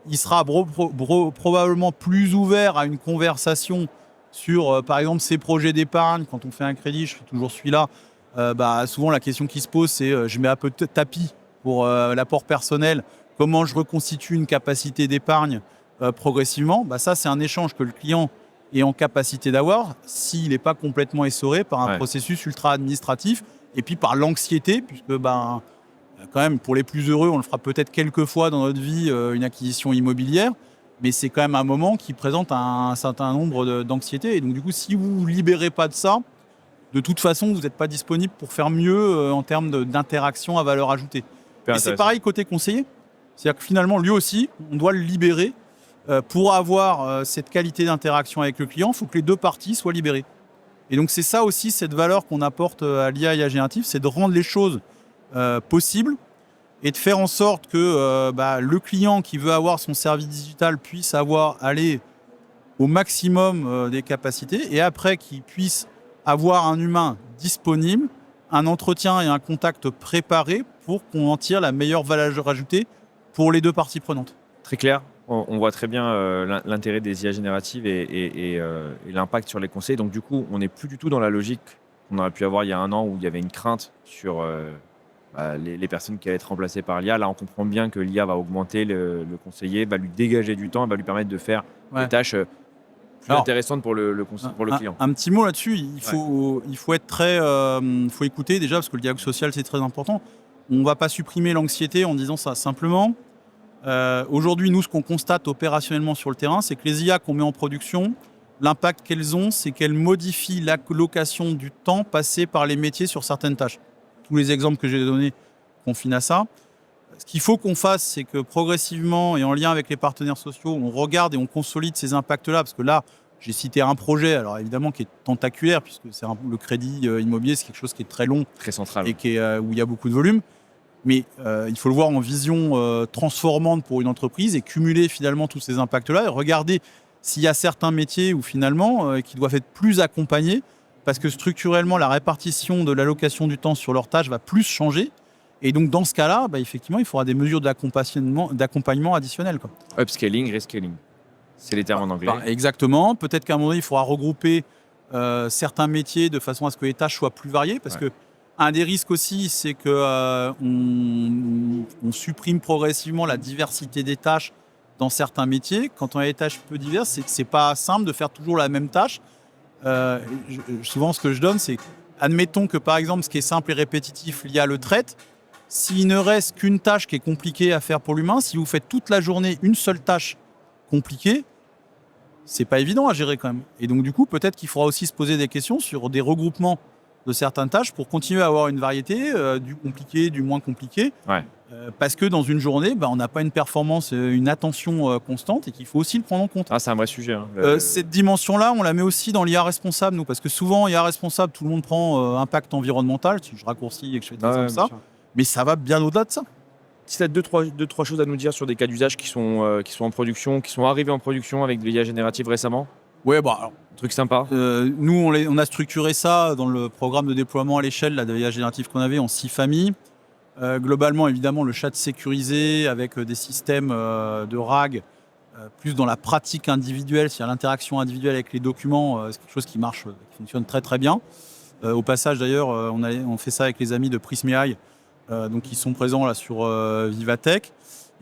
il sera probablement plus ouvert à une conversation sur par exemple ses projets d'épargne. Quand on fait un crédit, je fais toujours celui-là, souvent la question qui se pose c'est je mets un peu de tapis pour l'apport personnel, comment je reconstitue une capacité d'épargne progressivement. Ça c'est un échange que le client est en capacité d'avoir s'il n'est pas complètement essoré par un processus ultra administratif et puis par l'anxiété, puisque quand même pour les plus heureux, on le fera peut-être quelques fois dans notre vie, une acquisition immobilière, mais c'est quand même un moment qui présente un certain nombre d'anxiétés. Et donc du coup, si vous ne vous libérez pas de ça, de toute façon, vous n'êtes pas disponible pour faire mieux en termes d'interaction à valeur ajoutée. Et c'est pareil côté conseiller. C'est-à-dire que finalement, lui aussi, on doit le libérer. Pour avoir cette qualité d'interaction avec le client, il faut que les deux parties soient libérées. Et donc c'est ça aussi, cette valeur qu'on apporte à l'IA générative, c'est de rendre les choses possibles et de faire en sorte que le client qui veut avoir son service digital puisse aller au maximum des capacités et après qu'il puisse avoir un humain disponible, un entretien et un contact préparé pour qu'on en tire la meilleure valeur ajoutée pour les deux parties prenantes. Très clair. On voit très bien l'intérêt des IA génératives et l'impact sur les conseils. Donc du coup, on n'est plus du tout dans la logique qu'on aurait pu avoir il y a un an où il y avait une crainte sur les personnes qui allaient être remplacées par l'IA. Là, on comprend bien que l'IA va augmenter le conseiller, va lui dégager du temps, va lui permettre de faire des tâches plus intéressantes pour le client. Un petit mot là-dessus, il faut être très... faut écouter déjà, parce que le dialogue social, c'est très important. On ne va pas supprimer l'anxiété en disant ça. Simplement, aujourd'hui, nous, ce qu'on constate opérationnellement sur le terrain, c'est que les IA qu'on met en production, l'impact qu'elles ont, c'est qu'elles modifient l'allocation du temps passé par les métiers sur certaines tâches. Tous les exemples que j'ai donnés confinent à ça. Ce qu'il faut qu'on fasse, c'est que progressivement, et en lien avec les partenaires sociaux, on regarde et on consolide ces impacts-là, parce que là, j'ai cité un projet, alors évidemment qui est tentaculaire, puisque c'est le crédit immobilier, c'est quelque chose qui est très long, très central, et où il y a beaucoup de volume. Mais il faut le voir en vision transformante pour une entreprise et cumuler finalement tous ces impacts-là et regarder s'il y a certains métiers où finalement qui doivent être plus accompagnés parce que structurellement la répartition de l'allocation du temps sur leurs tâches va plus changer. Et donc dans ce cas-là, effectivement, il faudra des mesures d'accompagnement additionnelles, quoi. Upscaling, rescaling. C'est les termes en anglais. Exactement. Peut-être qu'à un moment donné, il faudra regrouper certains métiers de façon à ce que les tâches soient plus variées parce que un des risques aussi, c'est qu'on supprime progressivement la diversité des tâches dans certains métiers. Quand on a des tâches peu diverses, c'est pas simple de faire toujours la même tâche. Souvent, ce que je donne, c'est admettons que par exemple, ce qui est simple et répétitif, l'IA le traite. S'il ne reste qu'une tâche qui est compliquée à faire pour l'humain, si vous faites toute la journée une seule tâche compliquée, c'est pas évident à gérer quand même. Et donc du coup, peut-être qu'il faudra aussi se poser des questions sur des regroupements de certaines tâches pour continuer à avoir une variété, du compliqué, du moins compliqué. Parce que dans une journée, on n'a pas une performance, une attention constante et qu'il faut aussi le prendre en compte. C'est un vrai sujet. Cette dimension-là, on la met aussi dans l'IA responsable, nous, parce que souvent, IA responsable, tout le monde prend impact environnemental, si je raccourcis et que je fais comme ça, mais ça va bien au-delà de ça. Si tu as deux, trois choses à nous dire sur des cas d'usage qui sont en production, qui sont arrivés en production avec de l'IA générative récemment. Ouais, Truc sympa. Nous, on a structuré ça dans le programme de déploiement à l'échelle là, de l'IA générative qu'on avait en 6 familles. Globalement, évidemment, le chat sécurisé avec des systèmes de RAG, plus dans la pratique individuelle, c'est-à-dire l'interaction individuelle avec les documents, c'est quelque chose qui marche, qui fonctionne très très bien. Au passage, d'ailleurs, on fait ça avec les amis de Prism AI, donc ils sont présents là sur Vivatech.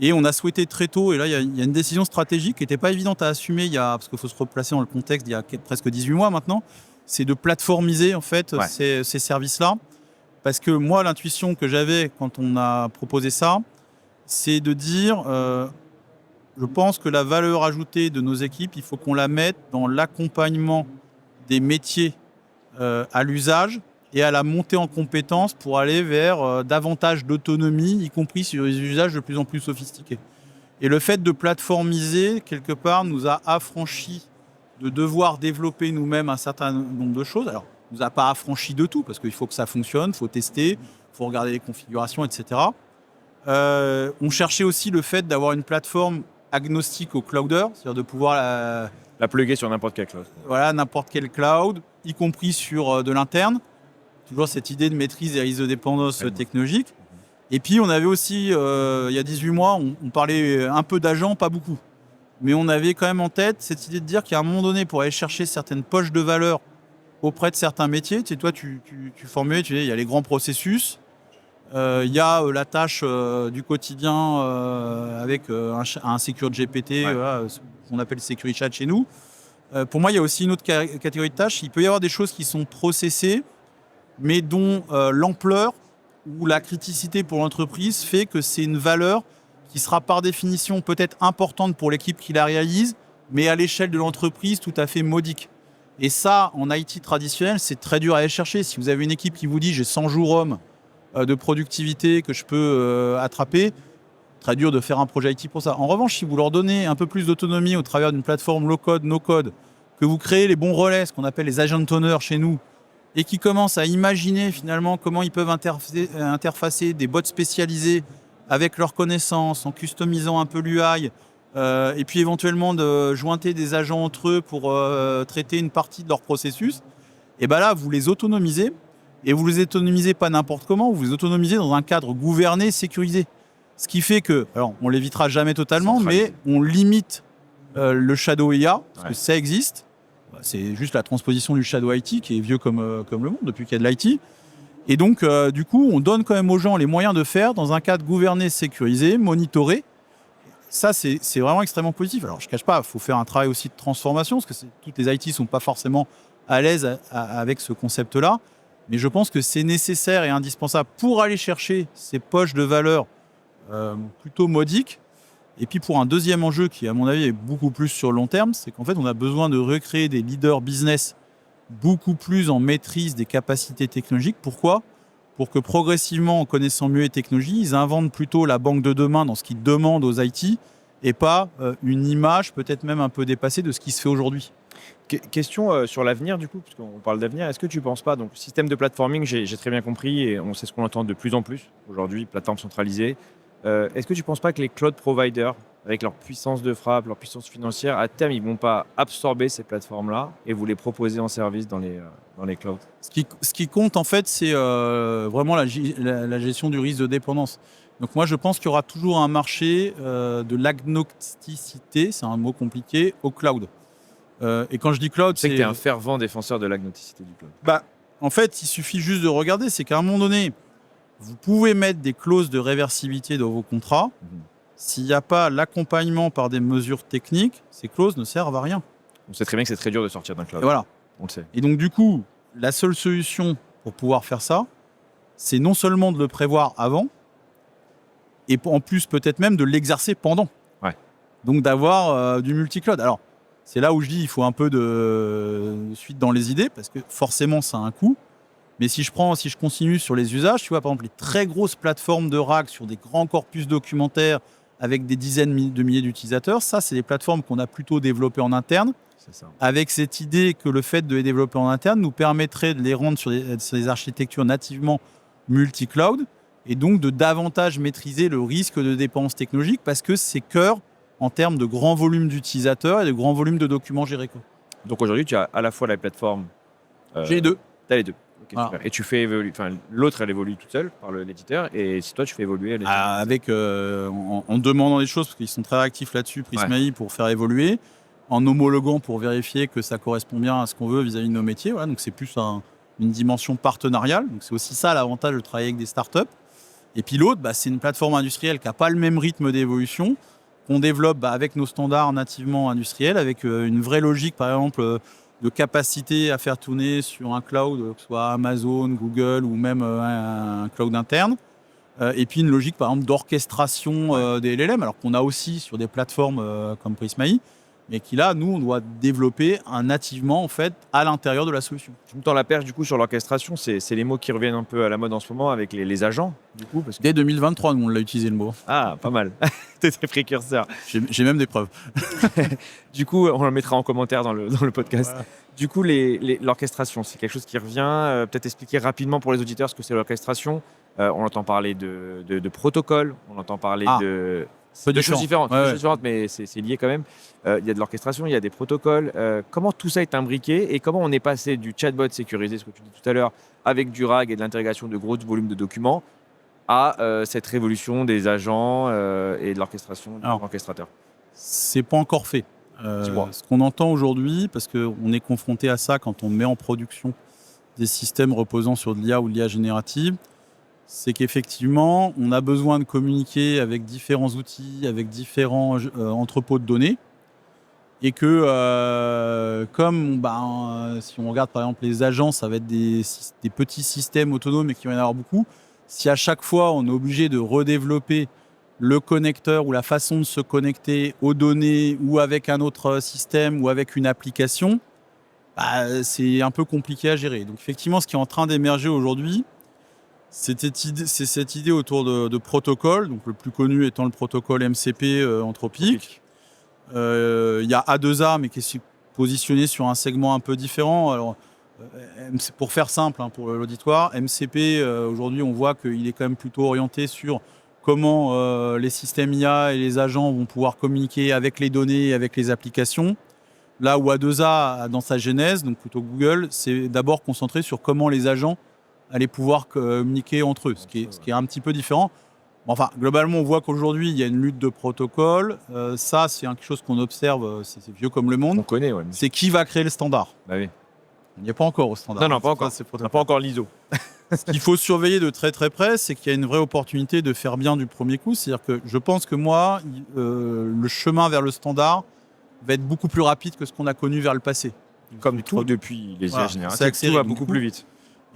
Et on a souhaité très tôt, et là il y a une décision stratégique qui n'était pas évidente à assumer, parce qu'il faut se replacer dans le contexte, il y a presque 18 mois maintenant, c'est de plateformiser en fait ces services-là. Parce que moi, l'intuition que j'avais quand on a proposé ça, c'est de dire, je pense que la valeur ajoutée de nos équipes, il faut qu'on la mette dans l'accompagnement des métiers à l'usage et à la montée en compétences pour aller vers davantage d'autonomie, y compris sur les usages de plus en plus sophistiqués. Et le fait de plateformiser, quelque part, nous a affranchis de devoir développer nous-mêmes un certain nombre de choses. Alors, on ne nous a pas affranchis de tout, parce qu'il faut que ça fonctionne, il faut tester, il faut regarder les configurations, etc. On cherchait aussi le fait d'avoir une plateforme agnostique au clouder, c'est-à-dire de pouvoir la plugger sur n'importe quel cloud. Voilà, n'importe quel cloud, y compris sur de l'interne. Toujours cette idée de maîtrise et risque de dépendance technologique. Et puis, on avait aussi, il y a 18 mois, on parlait un peu d'agents, pas beaucoup. Mais on avait quand même en tête cette idée de dire qu'à un moment donné, pour aller chercher certaines poches de valeur auprès de certains métiers, tu sais, toi, tu formulais, tu dis, il y a les grands processus, il y a la tâche du quotidien avec un Secure GPT, voilà, ce qu'on appelle Security Chat chez nous. Pour moi, il y a aussi une autre catégorie de tâches. Il peut y avoir des choses qui sont processées, mais dont l'ampleur ou la criticité pour l'entreprise fait que c'est une valeur qui sera par définition peut-être importante pour l'équipe qui la réalise, mais à l'échelle de l'entreprise tout à fait modique. Et ça, en IT traditionnel, c'est très dur à aller chercher. Si vous avez une équipe qui vous dit « j'ai 100 jours hommes de productivité que je peux attraper », très dur de faire un projet IT pour ça. En revanche, si vous leur donnez un peu plus d'autonomie au travers d'une plateforme low-code, no-code, que vous créez les bons relais, ce qu'on appelle les agent owners chez nous, et qui commencent à imaginer finalement comment ils peuvent interfacer des bots spécialisés avec leurs connaissances, en customisant un peu l'UI, et puis éventuellement de jointer des agents entre eux pour traiter une partie de leur processus, et bien là, vous les autonomisez, et vous les autonomisez pas n'importe comment, vous les autonomisez dans un cadre gouverné, sécurisé. Ce qui fait que, alors on l'évitera jamais totalement, mais on limite le shadow IA, parce que ça existe. C'est juste la transposition du Shadow IT qui est vieux comme le monde depuis qu'il y a de l'IT. Et donc, du coup, on donne quand même aux gens les moyens de faire dans un cadre gouverné, sécurisé, monitoré. Ça, c'est vraiment extrêmement positif. Alors, je ne cache pas, il faut faire un travail aussi de transformation, parce que toutes les IT ne sont pas forcément à l'aise avec ce concept-là. Mais je pense que c'est nécessaire et indispensable pour aller chercher ces poches de valeur plutôt modiques. Et puis pour un deuxième enjeu qui, à mon avis, est beaucoup plus sur le long terme, c'est qu'en fait, on a besoin de recréer des leaders business beaucoup plus en maîtrise des capacités technologiques. Pourquoi ? Pour que progressivement, en connaissant mieux les technologies, ils inventent plutôt la banque de demain dans ce qu'ils demandent aux IT et pas une image peut-être même un peu dépassée de ce qui se fait aujourd'hui. Question sur l'avenir du coup, puisqu'on parle d'avenir. Est-ce que tu ne penses pas, donc système de platforming, j'ai très bien compris et on sait ce qu'on entend de plus en plus aujourd'hui, plateforme centralisée. Est-ce que tu ne penses pas que les cloud providers, avec leur puissance de frappe, leur puissance financière, à terme, ils ne vont pas absorber ces plateformes-là et vous les proposer en service dans les clouds ? Ce qui compte, en fait, c'est vraiment la gestion du risque de dépendance. Donc moi, je pense qu'il y aura toujours un marché de l'agnosticité, c'est un mot compliqué, au cloud. Et quand je dis cloud, c'est que tu es un fervent défenseur de l'agnosticité du cloud. En fait, il suffit juste de regarder, c'est qu'à un moment donné, vous pouvez mettre des clauses de réversibilité dans vos contrats. S'il n'y a pas l'accompagnement par des mesures techniques, ces clauses ne servent à rien. On sait très bien que c'est très dur de sortir d'un cloud. Et voilà. On le sait. Et donc, du coup, la seule solution pour pouvoir faire ça, c'est non seulement de le prévoir avant, et en plus peut-être même de l'exercer pendant. Ouais. Donc d'avoir du multi-cloud. Alors, c'est là où je dis il faut un peu de suite dans les idées, parce que forcément, ça a un coût. Mais si je continue sur les usages, tu vois, par exemple, les très grosses plateformes de RAG sur des grands corpus documentaires avec des dizaines de milliers d'utilisateurs, ça, c'est des plateformes qu'on a plutôt développées en interne, avec cette idée que le fait de les développer en interne nous permettrait de les rendre sur des architectures nativement multi-cloud, et donc de davantage maîtriser le risque de dépendance technologique, parce que c'est cœur en termes de grands volumes d'utilisateurs et de grands volumes de documents gérés. Donc aujourd'hui, tu as à la fois la plateforme. J'ai les deux. Tu as les deux. Ok, Voilà. super. Et tu fais évoluer. Enfin, l'autre, elle évolue toute seule par l'éditeur. Et si toi, tu fais évoluer. En demandant des choses, parce qu'ils sont très réactifs là-dessus, Prisma.ai, pour faire évoluer, en homologuant pour vérifier que ça correspond bien à ce qu'on veut vis-à-vis de nos métiers. Voilà, donc c'est plus une dimension partenariale. Donc c'est aussi ça l'avantage de travailler avec des startups. Et puis l'autre, c'est une plateforme industrielle qui n'a pas le même rythme d'évolution, qu'on développe avec nos standards nativement industriels, avec une vraie logique, par exemple, de capacité à faire tourner sur un cloud, que ce soit Amazon, Google ou même un cloud interne. Et puis une logique, par exemple, d'orchestration des LLM, alors qu'on a aussi sur des plateformes comme Prisma.ai, mais qui là, nous, on doit développer nativement en fait à l'intérieur de la solution. Je me tends la perche du coup sur l'orchestration, c'est les mots qui reviennent un peu à la mode en ce moment avec les agents du coup. Dès 2023, nous, on l'a utilisé le mot. Ah, pas mal. T'es très précurseur. J'ai même des preuves. Du coup, on le mettra en commentaire dans le podcast. Voilà. Du coup, l'orchestration, c'est quelque chose qui revient. Peut-être expliquer rapidement pour les auditeurs ce que c'est l'orchestration. On entend parler de protocole, on entend parler de choses différentes, mais c'est lié quand même. Il y a de l'orchestration, il y a des protocoles. Comment tout ça est imbriqué et comment on est passé du chatbot sécurisé, ce que tu dis tout à l'heure, avec du RAG et de l'intégration de gros volumes de documents, à cette révolution des agents et de l'orchestration de l'orchestrateur? C'est pas encore fait. Ce qu'on entend aujourd'hui, parce qu'on est confronté à ça quand on met en production des systèmes reposant sur de l'IA ou de l'IA générative, c'est qu'effectivement, on a besoin de communiquer avec différents outils, avec différents entrepôts de données. Et que, si on regarde par exemple les agents, ça va être des petits systèmes autonomes et qu'il va y en avoir beaucoup. Si à chaque fois, on est obligé de redévelopper le connecteur ou la façon de se connecter aux données ou avec un autre système ou avec une application, c'est un peu compliqué à gérer. Donc effectivement, ce qui est en train d'émerger aujourd'hui, c'est cette idée autour de protocoles, donc le plus connu étant le protocole MCP Anthropic. Il y a A2A, mais qui est positionné sur un segment un peu différent. Alors, pour faire simple pour l'auditoire, MCP, aujourd'hui, on voit qu'il est quand même plutôt orienté sur comment les systèmes IA et les agents vont pouvoir communiquer avec les données et avec les applications. Là où A2A, dans sa genèse, donc plutôt Google, c'est d'abord concentré sur comment les agents allaient pouvoir communiquer entre eux, ce qui est un petit peu différent. Enfin, globalement, on voit qu'aujourd'hui, il y a une lutte de protocole. Ça, c'est quelque chose qu'on observe, c'est vieux comme le monde. On connaît, ouais. C'est qui va créer le standard. Bah oui. Il n'y a pas encore au standard. Non, pas encore. On n'a pas encore l'ISO. Ce qu'il faut surveiller de très très près, c'est qu'il y a une vraie opportunité de faire bien du premier coup. C'est-à-dire que je pense que moi, le chemin vers le standard va être beaucoup plus rapide que ce qu'on a connu vers le passé. Comme tout depuis les IA génératives, tout va beaucoup plus vite.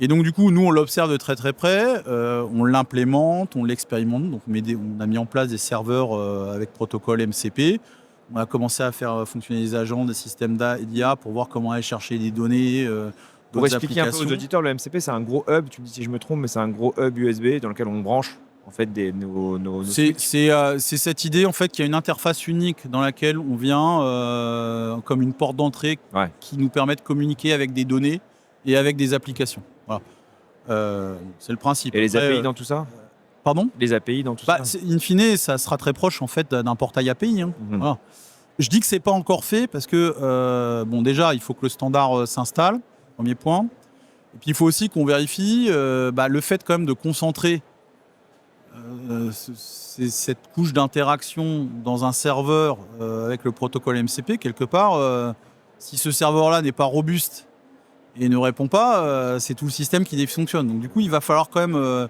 Et donc du coup, nous, on l'observe de très très près, on l'implémente, on l'expérimente. Donc on a mis en place des serveurs avec protocole MCP. On a commencé à faire fonctionner des agents, des systèmes d'IA pour voir comment aller chercher des données. Pour expliquer un peu aux auditeurs, le MCP, c'est un gros hub, tu me dis si je me trompe, mais c'est un gros hub USB dans lequel on branche en fait nos c'est cette idée en fait qu'il y a une interface unique dans laquelle on vient comme une porte d'entrée qui nous permet de communiquer avec des données et avec des applications. Voilà. C'est le principe. Et les API dans tout ça? Pardon? Les API dans tout ça? In fine, ça sera très proche en fait d'un portail API. Voilà. Je dis que c'est pas encore fait parce que déjà il faut que le standard s'installe, premier point. Et puis il faut aussi qu'on vérifie le fait quand même de concentrer cette couche d'interaction dans un serveur avec le protocole MCP quelque part. Si ce serveur-là n'est pas robuste et ne répond pas, c'est tout le système qui dysfonctionne. Donc du coup, il va falloir quand même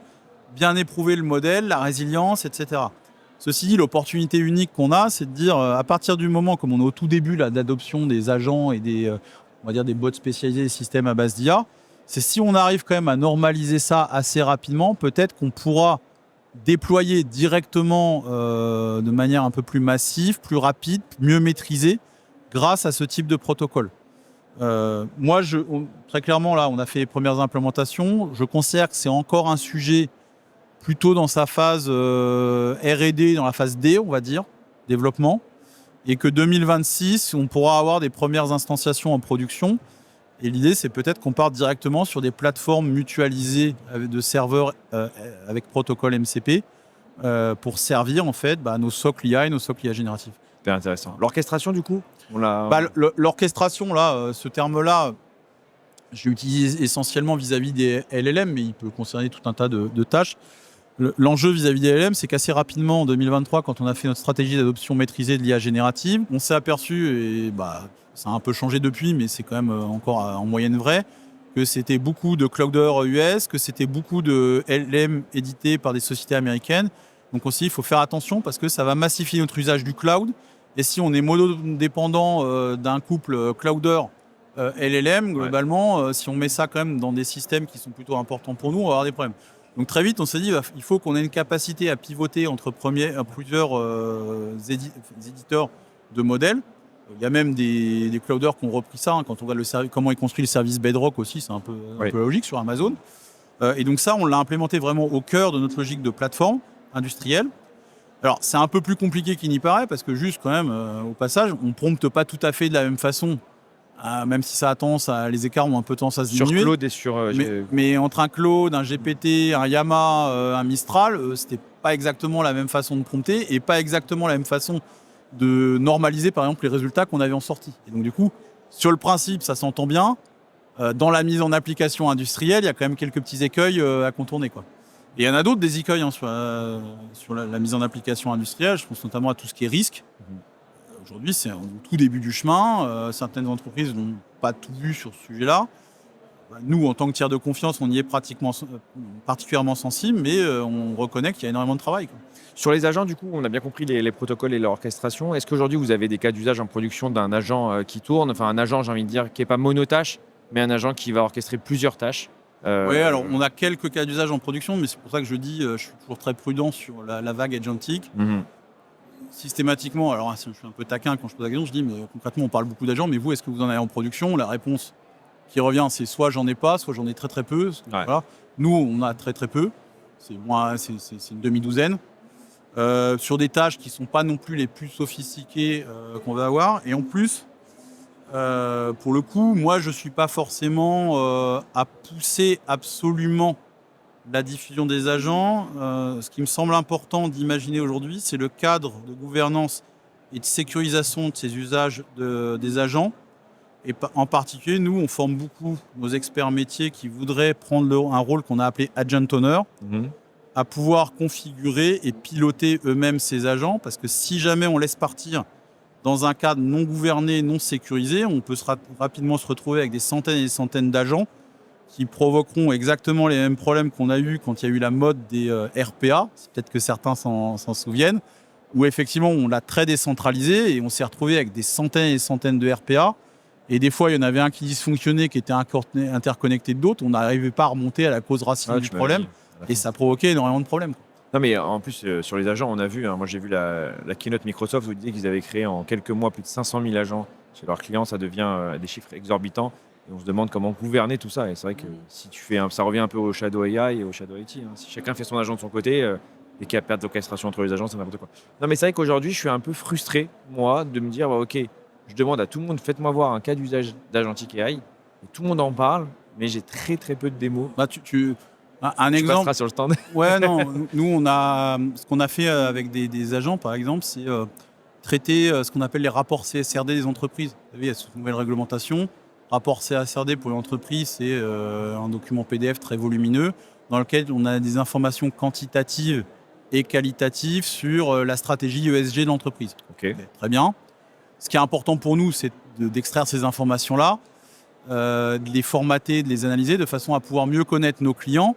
bien éprouver le modèle, la résilience, etc. Ceci dit, l'opportunité unique qu'on a, c'est de dire, à partir du moment, comme on est au tout début d'adoption des agents et des bots spécialisés, des systèmes à base d'IA, c'est si on arrive quand même à normaliser ça assez rapidement, peut-être qu'on pourra déployer directement de manière un peu plus massive, plus rapide, mieux maîtrisée, grâce à ce type de protocole. Moi, très clairement, là, on a fait les premières implémentations. Je considère que c'est encore un sujet plutôt dans sa phase R&D, dans la phase D, on va dire, développement, et que 2026, on pourra avoir des premières instanciations en production. Et l'idée, c'est peut-être qu'on parte directement sur des plateformes mutualisées de serveurs avec protocole MCP pour servir en fait nos socles IA et nos socles IA génératifs. Super intéressant. L'orchestration, du coup, L'orchestration, là, ce terme-là, je l'utilise essentiellement vis-à-vis des LLM, mais il peut concerner tout un tas de tâches. L'enjeu vis-à-vis des LLM, c'est qu'assez rapidement, en 2023, quand on a fait notre stratégie d'adoption maîtrisée de l'IA générative, on s'est aperçu, et ça a un peu changé depuis, mais c'est quand même encore en moyenne vrai, que c'était beaucoup de clouders US, que c'était beaucoup de LLM édités par des sociétés américaines. Donc aussi, il faut faire attention parce que ça va massifier notre usage du cloud. Et si on est monodépendant d'un couple clouder LLM, globalement, si on met ça quand même dans des systèmes qui sont plutôt importants pour nous, on va avoir des problèmes. Donc très vite, on s'est dit il faut qu'on ait une capacité à pivoter entre plusieurs éditeurs de modèles. Il y a même des clouders qui ont repris ça. Quand on voit comment ils construisent le service Bedrock aussi, c'est un peu logique sur Amazon. Et donc ça, on l'a implémenté vraiment au cœur de notre logique de plateforme industrielle. Alors c'est un peu plus compliqué qu'il n'y paraît parce que juste quand même, au passage, on ne prompte pas tout à fait de la même façon. Même si ça a tendance les écarts ont un peu tendance à se diminuer. Sur Claude et sur... mais entre un Claude, un GPT, un Llama, un Mistral, c'était pas exactement la même façon de prompter et pas exactement la même façon de normaliser par exemple les résultats qu'on avait en sortie. Et donc du coup, sur le principe, ça s'entend bien. Dans la mise en application industrielle, il y a quand même quelques petits écueils à contourner, quoi. Et il y en a d'autres des écueils sur la mise en application industrielle. Je pense notamment à tout ce qui est risque. Aujourd'hui, c'est au tout début du chemin. Certaines entreprises n'ont pas tout vu sur ce sujet-là. Nous, en tant que tiers de confiance, on y est particulièrement sensible, mais on reconnaît qu'il y a énormément de travail, quoi. Sur les agents, du coup, on a bien compris les protocoles et l'orchestration. Est-ce qu'aujourd'hui, vous avez des cas d'usage en production d'un agent qui tourne, enfin un agent, j'ai envie de dire, qui n'est pas monotâche, mais un agent qui va orchestrer plusieurs tâches? Oui, alors on a quelques cas d'usage en production, mais c'est pour ça que je dis, je suis toujours très prudent sur la vague agentique. Systématiquement, alors je suis un peu taquin quand je pose la question, je dis, mais concrètement, on parle beaucoup d'agents, mais vous, est-ce que vous en avez en production? La réponse qui revient, c'est soit j'en ai pas, soit j'en ai très très peu. Voilà. Nous, on a très très peu. C'est une demi-douzaine. Sur des tâches qui ne sont pas non plus les plus sophistiquées qu'on va avoir. Et en plus, pour le coup, moi, je ne suis pas forcément à pousser absolument la diffusion des agents. Ce qui me semble important d'imaginer aujourd'hui, c'est le cadre de gouvernance et de sécurisation de ces usages des agents. Et en particulier, nous, on forme beaucoup nos experts métiers qui voudraient prendre un rôle qu'on a appelé agent owner, à pouvoir configurer et piloter eux-mêmes ces agents. Parce que si jamais on laisse partir dans un cadre non gouverné, non sécurisé, on peut rapidement se retrouver avec des centaines et des centaines d'agents qui provoqueront exactement les mêmes problèmes qu'on a eu quand il y a eu la mode des RPA. Peut-être que certains s'en souviennent, où effectivement on l'a très décentralisé et on s'est retrouvé avec des centaines et des centaines de RPA. Et des fois, il y en avait un qui dysfonctionnait, qui était interconnecté d'autres. On n'arrivait pas à remonter à la cause racine du problème. Et ça provoquait énormément de problèmes. Non, mais en plus, sur les agents, on a vu, moi j'ai vu la keynote Microsoft où ils disaient qu'ils avaient créé en quelques mois plus de 500 000 agents chez leurs clients. Ça devient des chiffres exorbitants. Et on se demande comment gouverner tout ça. Et c'est vrai que si tu fais ça revient un peu au Shadow AI et au Shadow IT. Si chacun fait son agent de son côté et qu'il y a perte d'orchestration entre les agents, c'est n'importe quoi. Non, mais c'est vrai qu'aujourd'hui, je suis un peu frustré, moi, de me dire, ok, je demande à tout le monde, faites-moi voir un cas d'usage d'agentique AI. Et tout le monde en parle, mais j'ai très très peu de démos. Un exemple. Passeras sur le stand. Ouais, non. Nous, ce qu'on a fait avec des agents, par exemple, c'est traiter ce qu'on appelle les rapports CSRD des entreprises. Vous savez, il y a cette nouvelle réglementation. Rapport CSRD pour les entreprises, c'est un document PDF très volumineux dans lequel on a des informations quantitatives et qualitatives sur la stratégie ESG de l'entreprise. Okay. Très bien. Ce qui est important pour nous, c'est d'extraire ces informations-là, de les formater, de les analyser de façon à pouvoir mieux connaître nos clients,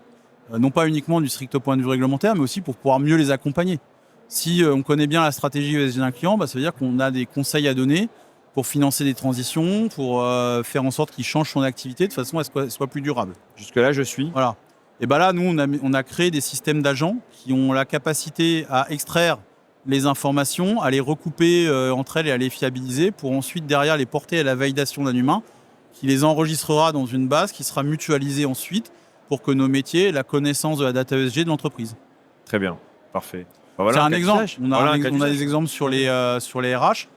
non pas uniquement du strict point de vue réglementaire, mais aussi pour pouvoir mieux les accompagner. Si on connaît bien la stratégie ESG d'un client, ça veut dire qu'on a des conseils à donner pour financer des transitions, pour faire en sorte qu'il change son activité de façon à ce qu'elle soit plus durable. Jusque-là, je suis. Voilà. Et là, nous, on a créé des systèmes d'agents qui ont la capacité à extraire les informations, à les recouper entre elles et à les fiabiliser pour ensuite, derrière, les porter à la validation d'un humain qui les enregistrera dans une base qui sera mutualisée ensuite pour que nos métiers aient la connaissance de la data ESG de l'entreprise. Très bien, parfait. C'est un exemple. On a des exemples sur les RH.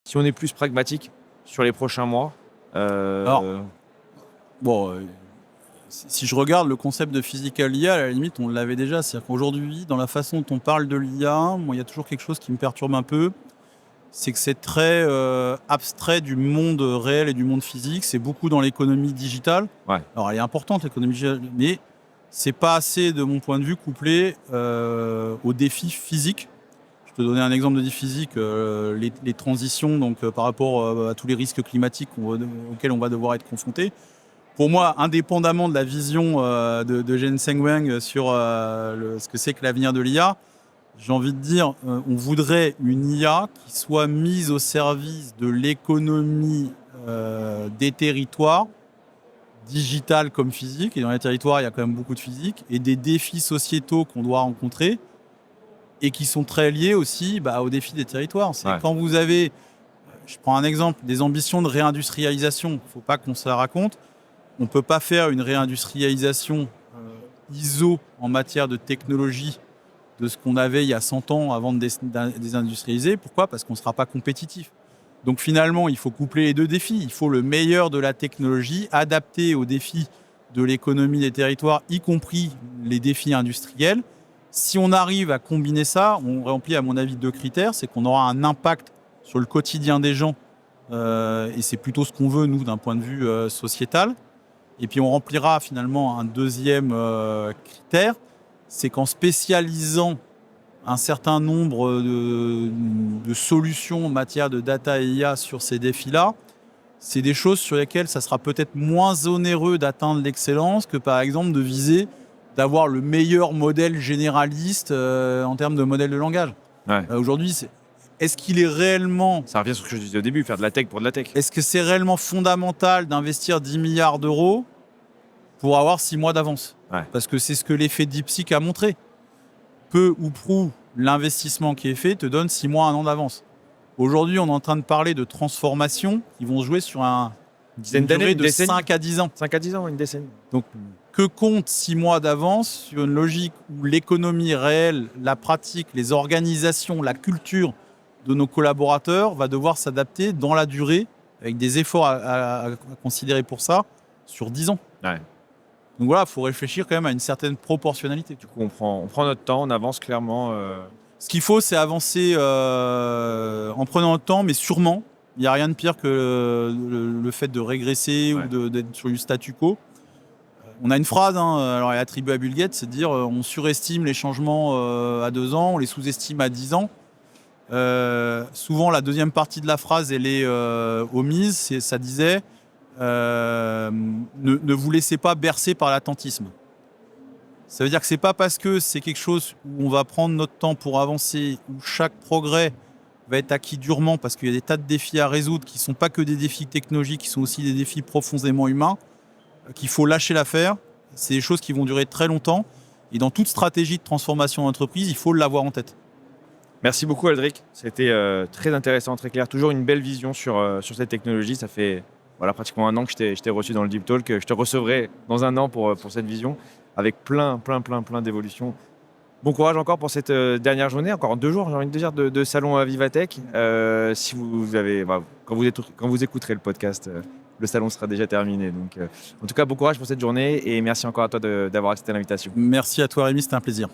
Si on est plus pragmatique sur les prochains mois, Alors, bon, si je regarde le concept de physical IA, à la limite, on l'avait déjà. C'est-à-dire qu'aujourd'hui, dans la façon dont on parle de l'IA, moi, il y a toujours quelque chose qui me perturbe un peu. C'est que c'est très abstrait du monde réel et du monde physique. C'est beaucoup dans l'économie digitale. Ouais. Alors, elle est importante, l'économie digitale, mais c'est pas assez, de mon point de vue, couplé aux défis physiques. Je peux donner un exemple de défi physique, les transitions, donc par rapport à tous les risques climatiques auxquels on va devoir être confronté. Pour moi, indépendamment de la vision de Jensen Huang sur ce que c'est que l'avenir de l'IA, j'ai envie de dire, on voudrait une IA qui soit mise au service de l'économie des territoires, digitale comme physique. Et dans les territoires, il y a quand même beaucoup de physique, et des défis sociétaux qu'on doit rencontrer et qui sont très liés aussi aux défis des territoires. C'est quand vous avez, je prends un exemple, des ambitions de réindustrialisation. Il ne faut pas qu'on se la raconte. On ne peut pas faire une réindustrialisation ISO en matière de technologie de ce qu'on avait il y a 100 ans avant de désindustrialiser. Pourquoi ? Parce qu'on ne sera pas compétitif. Donc finalement, il faut coupler les deux défis. Il faut le meilleur de la technologie adapté aux défis de l'économie des territoires, y compris les défis industriels. Si on arrive à combiner ça, on remplit à mon avis 2 critères. C'est qu'on aura un impact sur le quotidien des gens, et c'est plutôt ce qu'on veut, nous, d'un point de vue sociétal. Et puis on remplira finalement un deuxième critère, c'est qu'en spécialisant un certain nombre de solutions en matière de data et IA sur ces défis-là, c'est des choses sur lesquelles ça sera peut-être moins onéreux d'atteindre l'excellence que par exemple de viser d'avoir le meilleur modèle généraliste en termes de modèle de langage. Ouais. Aujourd'hui, est-ce qu'il est réellement... Ça revient sur ce que je disais au début, faire de la tech pour de la tech. Est-ce que c'est réellement fondamental d'investir 10 milliards d'euros pour avoir 6 mois d'avance ? Parce que c'est ce que l'effet DeepSeek a montré. Peu ou prou, l'investissement qui est fait te donne 6 mois, 1 an d'avance. Aujourd'hui, on est en train de parler de transformations qui vont se jouer sur une durée de 5 à 10 ans. 5 à 10 ans, une décennie. Donc, que compte 6 mois d'avance sur une logique où l'économie réelle, la pratique, les organisations, la culture de nos collaborateurs va devoir s'adapter dans la durée, avec des efforts à considérer pour ça, sur 10 ans. Ouais. Donc voilà, il faut réfléchir quand même à une certaine proportionnalité. Du coup, on prend notre temps, on avance clairement. Ce qu'il faut, c'est avancer en prenant notre temps, mais sûrement. Il n'y a rien de pire que le fait de régresser ou d'être sur du statu quo. On a une phrase, alors elle est attribuée à Bill Gates, c'est de dire on surestime les changements à 2 ans, on les sous-estime à 10 ans. Souvent, la deuxième partie de la phrase, elle est omise. Ça disait ne vous laissez pas bercer par l'attentisme. Ça veut dire que c'est pas parce que c'est quelque chose où on va prendre notre temps pour avancer, où chaque progrès va être acquis durement, parce qu'il y a des tas de défis à résoudre qui ne sont pas que des défis technologiques, qui sont aussi des défis profondément humains, qu'il faut lâcher l'affaire. C'est des choses qui vont durer très longtemps. Et dans toute stratégie de transformation d'entreprise, il faut l'avoir en tête. Merci beaucoup, Aldric. C'était très intéressant, très clair. Toujours une belle vision sur cette technologie. Ça fait pratiquement 1 an que je t'ai reçu dans le Deep Talk. Je te recevrai dans 1 an pour cette vision, avec plein d'évolutions. Bon courage encore pour cette dernière journée, encore 2 jours, j'ai envie de dire, de salon à Vivatech. Si vous avez, quand vous écouterez le podcast, le salon sera déjà terminé. Donc, en tout cas, bon courage pour cette journée et merci encore à toi d'avoir accepté l'invitation. Merci à toi, Rémi, c'était un plaisir.